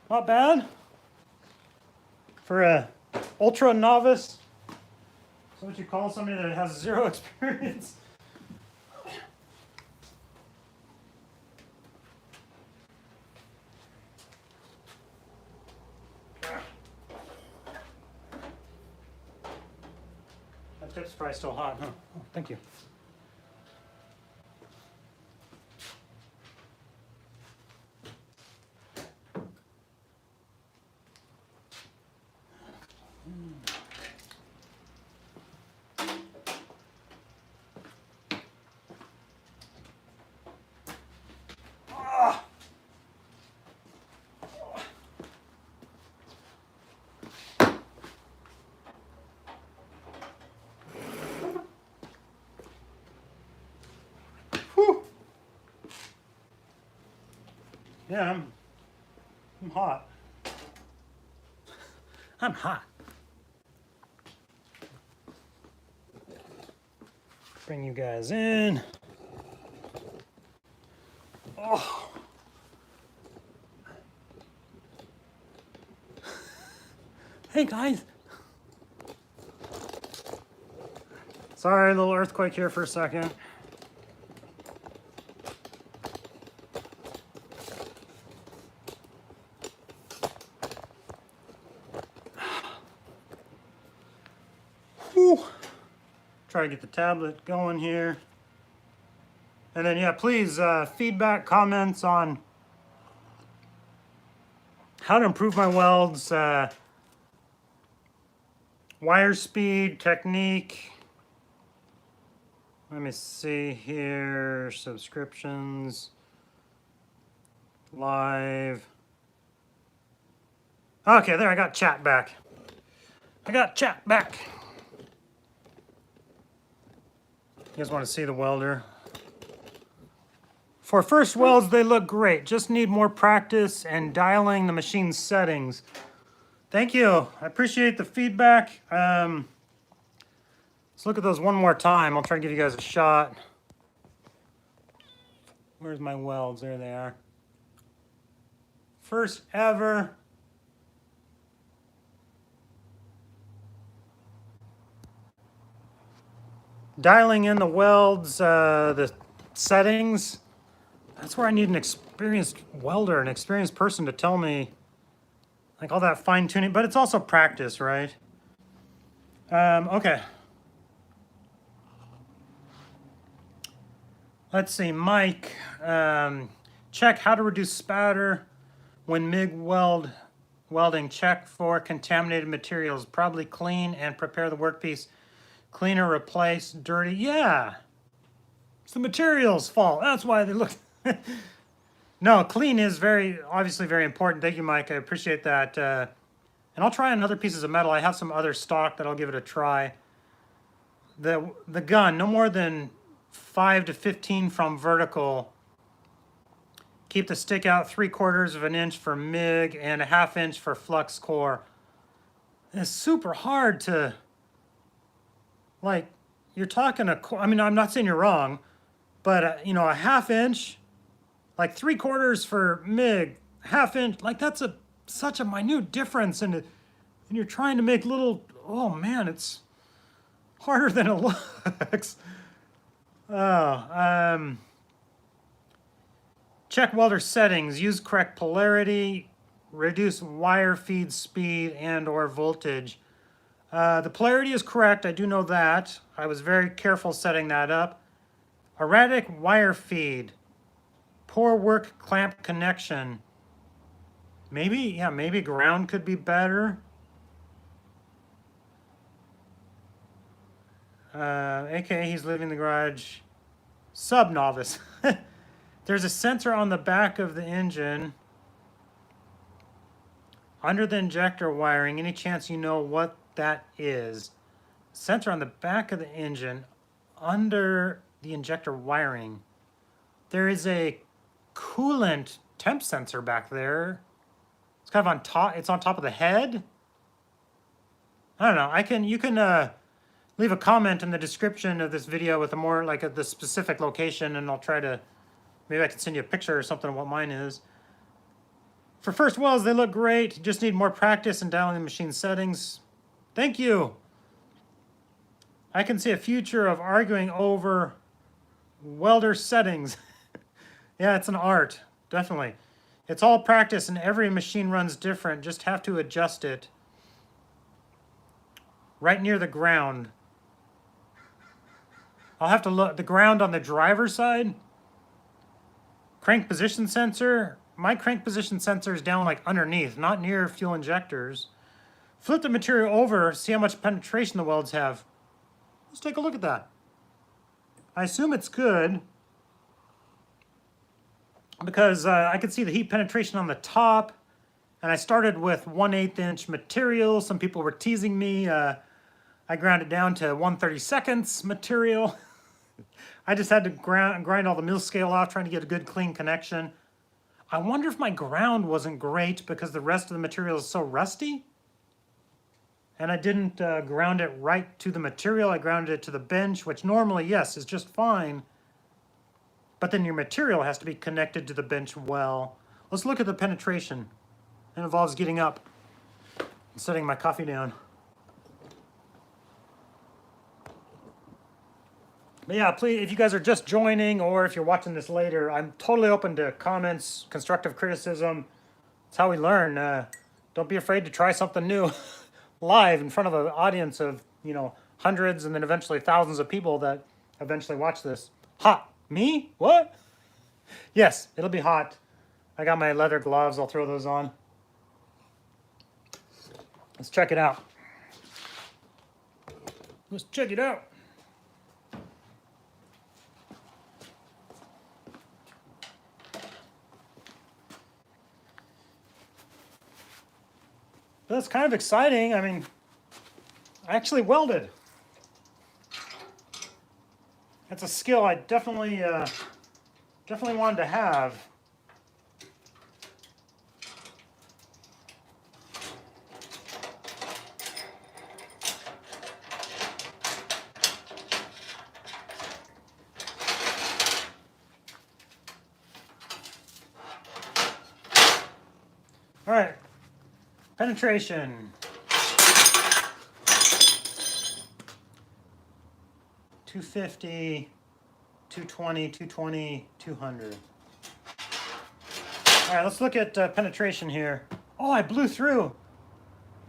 Not bad for a ultra novice. That's what you call somebody that has 0 experience. That tip's probably still hot, huh? Oh, thank you. Whew. Yeah, I'm hot. I'm hot. Bring you guys in. Oh. Hey guys. Sorry, a little earthquake here for a second. Whew. Try to get the tablet going here. And then, yeah, please, feedback, comments on how to improve my welds, wire speed, technique. Let me see here, subscriptions, live. Okay, there, I got chat back. You guys want to see the welder? For first welds, they look great. Just need more practice and dialing the machine's settings. Thank you. I appreciate the feedback. Let's look at those one more time. I'll try to give you guys a shot. Where's my welds? There they are. First ever. Dialing in the welds, the settings. That's where I need an experienced welder, an experienced person to tell me, like all that fine tuning, but it's also practice, right? Okay. Let's see, Mike, check how to reduce spatter when MIG welding. Check for contaminated materials. Probably clean and prepare the workpiece. Clean or replace dirty. Yeah, it's the materials' fault. That's why they look. No, clean is obviously very important. Thank you, Mike. I appreciate that. And I'll try on other pieces of metal. I have some other stock that I'll give it a try. The gun, no more than 5 to 15 from vertical. Keep the stick out 3/4 of an inch for MIG and a 1/2 inch for flux core. It's super hard to, like, you're talking I mean, I'm not saying you're wrong, but you know, a 1/2 inch, like 3/4 for MIG, 1/2 inch, like that's such a minute difference, and you're trying to make little. Oh man, it's harder than it looks. Oh, check welder settings. Use correct polarity. Reduce wire feed speed and/or voltage. The polarity is correct. I do know that. I was very careful setting that up. Erratic wire feed. Poor work clamp connection. Maybe ground could be better. AKA he's leaving the garage. Sub-novice. There's a sensor on the back of the engine. under the injector wiring, any chance you know what that is? Sensor on the back of the engine, under the injector wiring. There is a coolant temp sensor back there. It's kind of on top, it's on top of the head. I don't know, you can leave a comment in the description of this video with a more, like the specific location, and I'll try to, maybe I can send you a picture or something of what mine is. For first welds, they look great. You just need more practice in dialing the machine settings. Thank you. I can see a future of arguing over welder settings. Yeah, it's an art, definitely. It's all practice and every machine runs different. Just have to adjust it. Right near the ground. I'll have to look, the ground on the driver's side. Crank position sensor. My crank position sensor is down like underneath, not near fuel injectors. Flip the material over, see how much penetration the welds have. Let's take a look at that. I assume it's good because I could see the heat penetration on the top, and I started with 1/8 inch material. Some people were teasing me. I ground it down to 1/32 material. I just had to grind all the mill scale off, trying to get a good clean connection. I wonder if my ground wasn't great because the rest of the material is so rusty. And I didn't ground it right to the material. I grounded it to the bench, which normally, yes, is just fine. But then your material has to be connected to the bench well. Let's look at the penetration. It involves getting up and setting my coffee down. But yeah, please, if you guys are just joining or if you're watching this later, I'm totally open to comments, constructive criticism. It's how we learn. Don't be afraid to try something new live in front of an audience of, you know, hundreds and then eventually thousands of people that eventually watch this. Hot. Me? What? Yes, it'll be hot. I got my leather gloves. I'll throw those on. Let's check it out. Let's check it out. That's kind of exciting. I mean, I actually welded. That's a skill I definitely wanted to have. All right. Penetration. 250, 220, 220, 200. All right, let's look at penetration here. Oh, I blew through.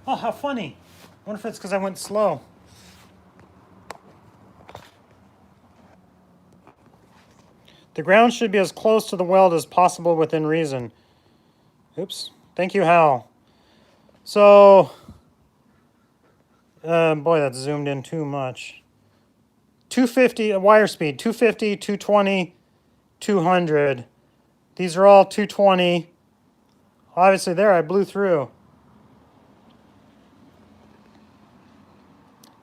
Oh, how funny. I wonder if it's because I went slow. The ground should be as close to the weld as possible within reason. Oops. Thank you, Hal. So, boy, that's zoomed in too much. 250, wire speed, 250, 220, 200. These are all 220. Obviously there, I blew through.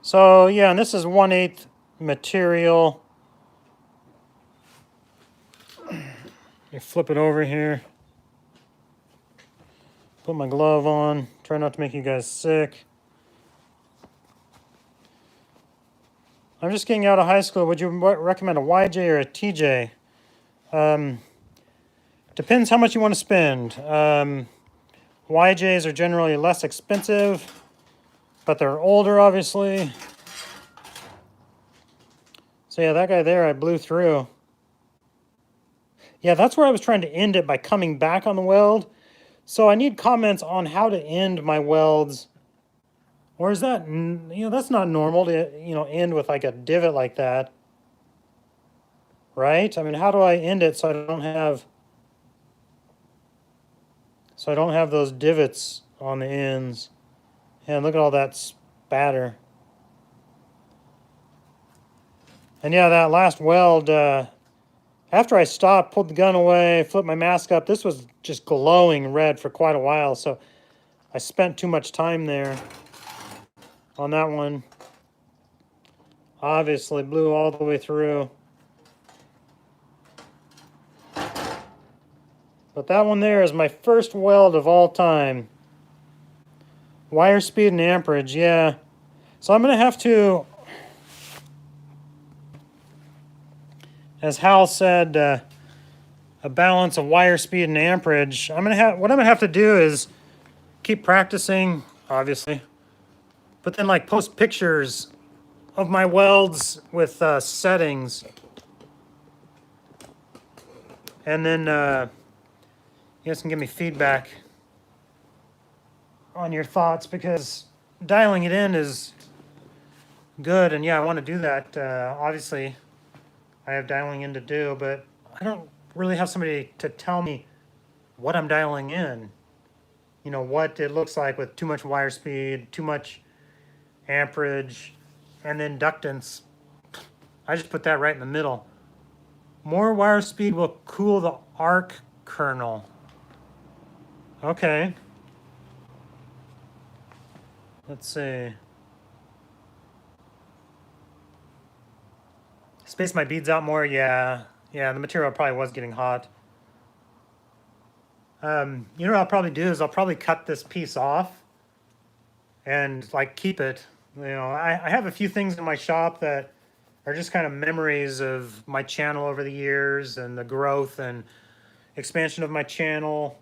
So, yeah, and this is 1/8 material. You flip it over here. Put my glove on. Try not to make you guys sick. I'm just getting out of high school. Would you recommend a YJ or a TJ? Depends how much you want to spend. YJs are generally less expensive, but they're older, obviously. So yeah, that guy there, I blew through. Yeah, that's where I was trying to end it, by coming back on the weld. So I need comments on how to end my welds. Or is that, you know, that's not normal to, you know, end with like a divot like that. Right? I mean, how do I end it so I don't have those divots on the ends? And look at all that spatter. And yeah, that last weld, after I stopped, pulled the gun away, flipped my mask up, this was just glowing red for quite a while. So I spent too much time there on that one. Obviously blew all the way through. But that one there is my first weld of all time. Wire speed and amperage, yeah. So I'm going to have to, as Hal said, a balance of wire speed and amperage. What I'm going to have to do is keep practicing, obviously, but then like post pictures of my welds with settings. And then you guys can give me feedback on your thoughts, because dialing it in is good, and yeah, I want to do that. Obviously, I have dialing in to do, but I don't really have somebody to tell me what I'm dialing in. You know, what it looks like with too much wire speed, too much amperage, and then inductance. I just put that right in the middle. More wire speed will cool the arc kernel. Okay. Let's see. Space my beads out more, yeah. Yeah, the material probably was getting hot. You know what I'll probably do is I'll probably cut this piece off and like keep it. You know, I have a few things in my shop that are just kind of memories of my channel over the years and the growth and expansion of my channel.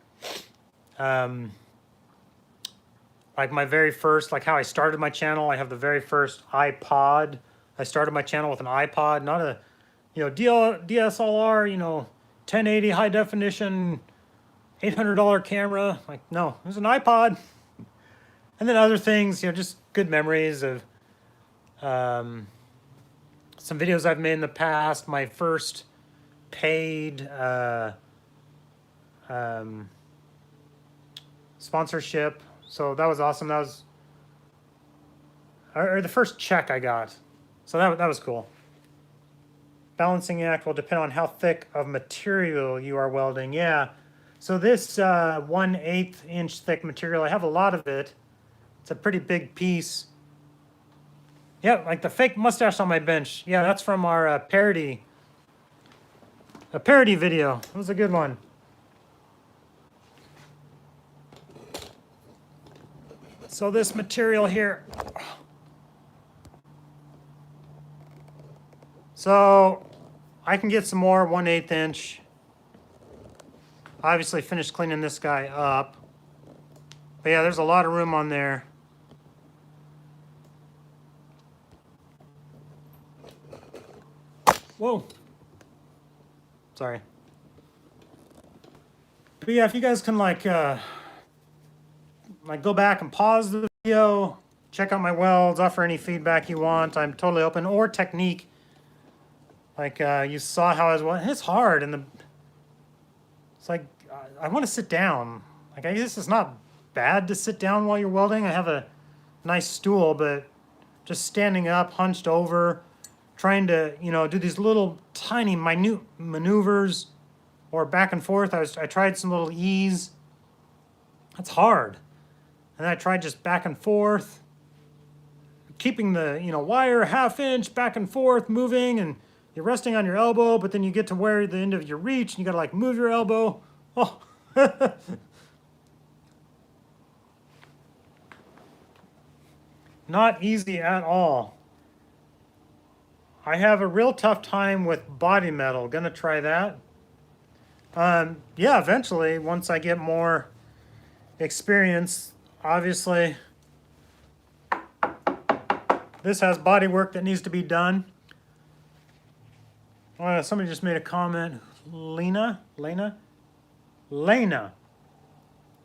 Like my very first, like how I started my channel, I have the very first iPod. I started my channel with an iPod, not a, you know, DSLR, you know, 1080 high definition, $800 camera. Like, no, it was an iPod. And then other things, you know, just good memories of some videos I've made in the past. My first paid sponsorship. So that was awesome. That was, or the first check I got. So that was cool. Balancing act will depend on how thick of material you are welding. Yeah. So this 1/8 inch thick material, I have a lot of it. It's a pretty big piece. Yeah, like the fake mustache on my bench. Yeah, that's from our a parody video. It was a good one. So this material here. So I can get some more 1/8 inch. Obviously finished cleaning this guy up. But yeah, there's a lot of room on there. Whoa. Sorry. But yeah, if you guys can like go back and pause the video, check out my welds, offer any feedback you want. I'm totally open. Or technique. Like you saw how I was welding. It's hard, and it's like I want to sit down. Like I guess it's not bad to sit down while you're welding. I have a nice stool, but just standing up, hunched over, trying to, you know, do these little tiny minute maneuvers or back and forth. I tried some little ease. That's hard. And I tried just back and forth, keeping the, you know, wire 1/2 inch back and forth, moving, and you're resting on your elbow, but then you get to where the end of your reach and you gotta like move your elbow. Oh. Not easy at all. I have a real tough time with body metal. Gonna try that. Yeah, eventually, once I get more experience, obviously, this has body work that needs to be done. Somebody just made a comment. Lena.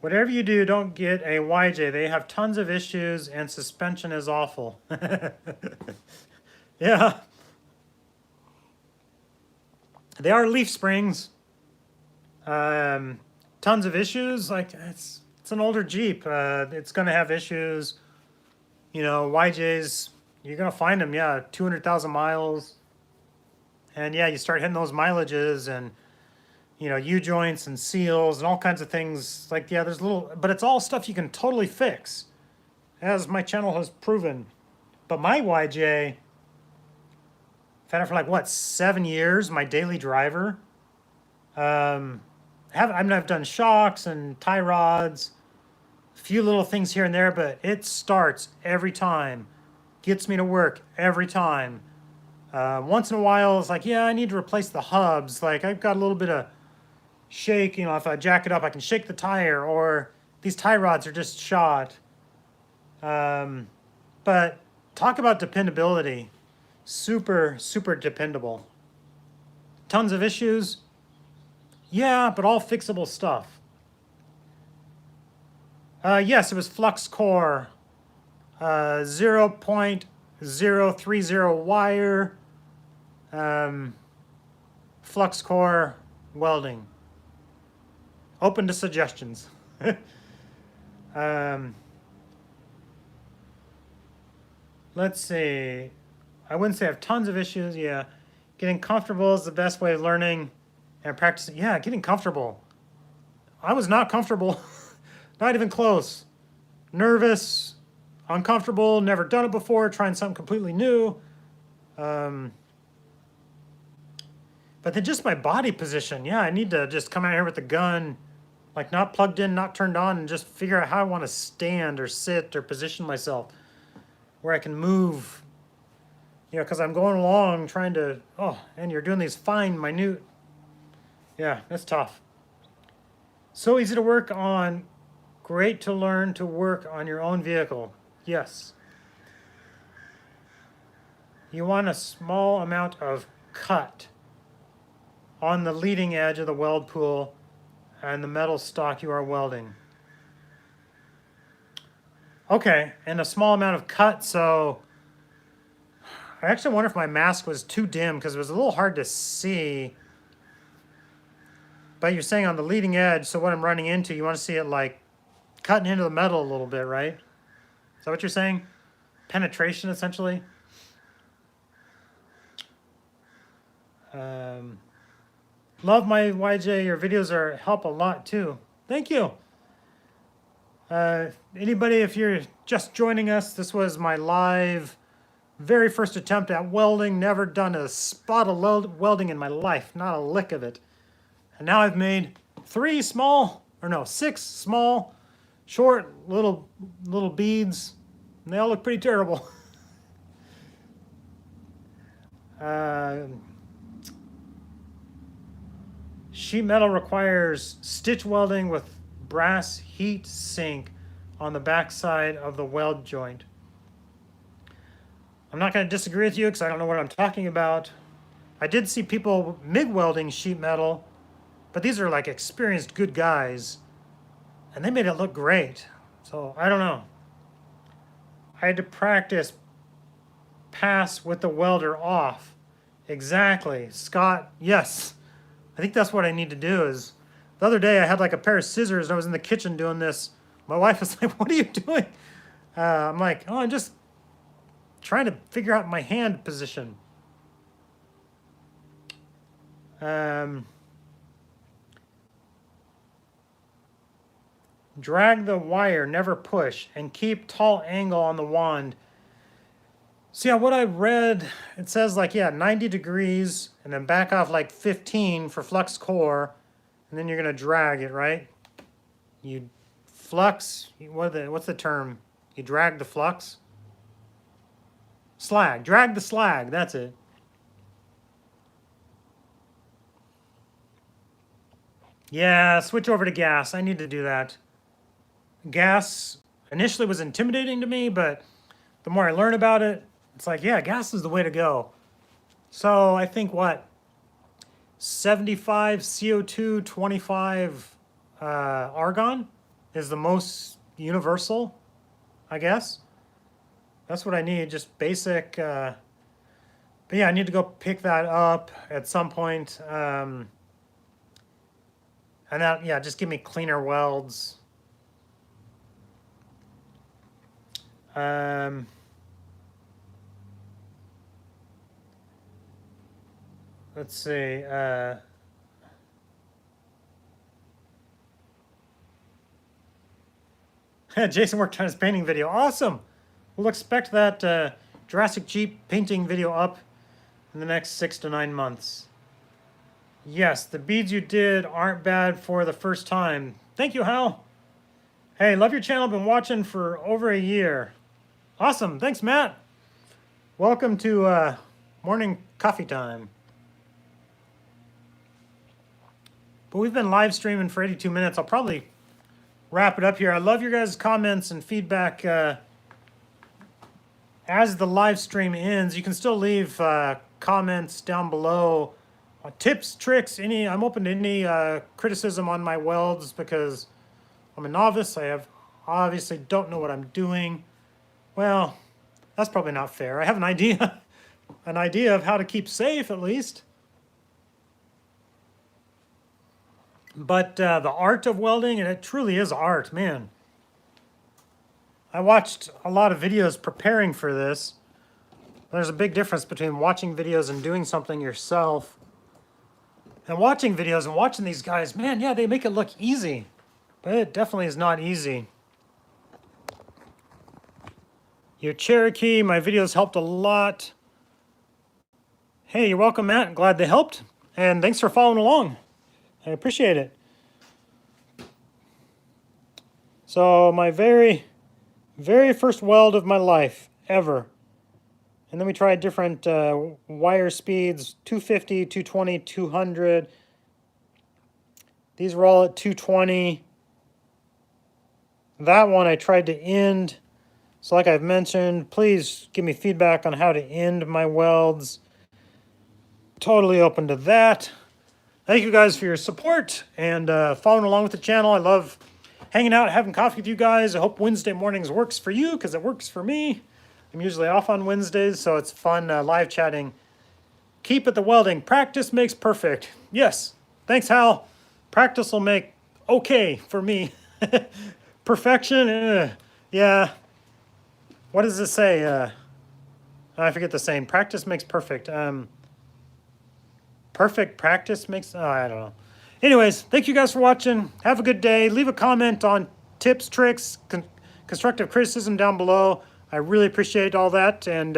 Whatever you do, don't get a YJ. They have tons of issues and suspension is awful. Yeah. They are leaf springs. Tons of issues. Like it's an older Jeep. It's gonna have issues. You know, YJs, you're gonna find them. Yeah, 200,000 miles. And yeah, you start hitting those mileages, and you know, U-joints and seals and all kinds of things. Like, yeah, there's little, but it's all stuff you can totally fix, as my channel has proven. But my YJ, I've had it for like, what, 7 years, my daily driver. I've done shocks and tie rods, a few little things here and there, but it starts every time, gets me to work every time. Once in a while, it's like, yeah, I need to replace the hubs. Like, I've got a little bit of shake, you know, if I jack it up, I can shake the tire, or these tie rods are just shot. But talk about dependability. Super, super dependable. Tons of issues. Yeah, but all fixable stuff. Yes, it was flux core. 0.030 wire. Flux core welding. Open to suggestions. Let's see. I wouldn't say I have tons of issues. Yeah. Getting comfortable is the best way of learning and practicing. Yeah, getting comfortable. I was not comfortable. Not even close. Nervous, uncomfortable, never done it before, trying something completely new. But then just my body position. Yeah, I need to just come out here with the gun, like not plugged in, not turned on, and just figure out how I want to stand or sit or position myself where I can move. You know, because I'm going along trying to, oh, and you're doing these fine, minute. Yeah, that's tough. So easy to work on. Great to learn to work on your own vehicle. Yes. You want a small amount of cut on the leading edge of the weld pool and the metal stock you are welding. Okay, and a small amount of cut, so I actually wonder if my mask was too dim because it was a little hard to see. But you're saying on the leading edge, so what I'm running into, you want to see it like cutting into the metal a little bit, right? Is that what you're saying? Penetration, essentially? Love my YJ. Your videos help a lot, too. Thank you. Anybody, if you're just joining us, this was my live, very first attempt at welding. Never done a spot of welding in my life. Not a lick of it. And now I've made 6 small, short, little beads. And they all look pretty terrible. Sheet metal requires stitch welding with brass heat sink on the backside of the weld joint. I'm not going to disagree with you because I don't know what I'm talking about. I did see people MIG welding sheet metal, but these are like experienced good guys, and they made it look great. So I don't know. I had to practice pass with the welder off. Exactly. Scott, yes. I think that's what I need to do. Is the other day I had like a pair of scissors and I was in the kitchen doing this. My wife was like, what are you doing? I'm like, oh, I'm just trying to figure out my hand position. Drag the wire, never push, and keep tall angle on the wand. See, on what I read, it says like, yeah, 90 degrees, and then back off like 15 for flux core, and then you're going to drag it, right? You flux, what's the term? You drag the flux? Slag, drag the slag, that's it. Yeah, switch over to gas. I need to do that. Gas initially was intimidating to me, but the more I learn about it, it's like, yeah, gas is the way to go. So I think what? 75 CO2, 25 argon is the most universal, I guess. That's what I need, just basic. But yeah, I need to go pick that up at some point. And that, yeah, just give me cleaner welds. Let's see. Jason worked on his painting video. Awesome. We'll expect that Jurassic Jeep painting video up in the next 6 to 9 months. Yes, the beads you did aren't bad for the first time. Thank you, Hal. Hey, love your channel. Been watching for over a year. Awesome. Thanks, Matt. Welcome to morning coffee time. But we've been live streaming for 82 minutes. I'll probably wrap it up here. I love your guys' comments and feedback. As the live stream ends, you can still leave comments down below. Tips, tricks, I'm open to any criticism on my welds because I'm a novice. I obviously don't know what I'm doing. Well, that's probably not fair. I have an idea, an idea of how to keep safe at least. But the art of welding, and it truly is art, man. I watched a lot of videos preparing for this. There's a big difference between watching videos and doing something yourself. And watching videos and watching these guys, man, yeah, they make it look easy. But it definitely is not easy. Your Cherokee, my videos helped a lot. Hey, you're welcome, Matt. Glad they helped. And thanks for following along. I appreciate it. So my very first weld of my life ever. And then we tried different wire speeds, 250, 220, 200. These were all at 220. That one I tried to end. So like I've mentioned, please give me feedback on how to end my welds. Totally open to that. Thank you guys for your support and following along with the channel. I love hanging out, having coffee with you guys. I hope Wednesday mornings works for you because it works for me. I'm usually off on Wednesdays, so it's fun live chatting. Keep at the welding. Practice makes perfect. Yes. Thanks, Hal. Practice will make okay for me. Perfection? Yeah. What does it say? I forget the saying. Practice makes perfect. Perfect practice makes... Oh, I don't know. Anyways, thank you guys for watching. Have a good day. Leave a comment on tips, tricks, constructive criticism down below. I really appreciate all that. And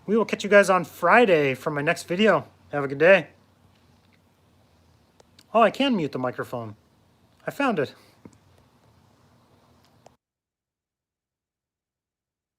we will catch you guys on Friday for my next video. Have a good day. Oh, I can mute the microphone. I found it.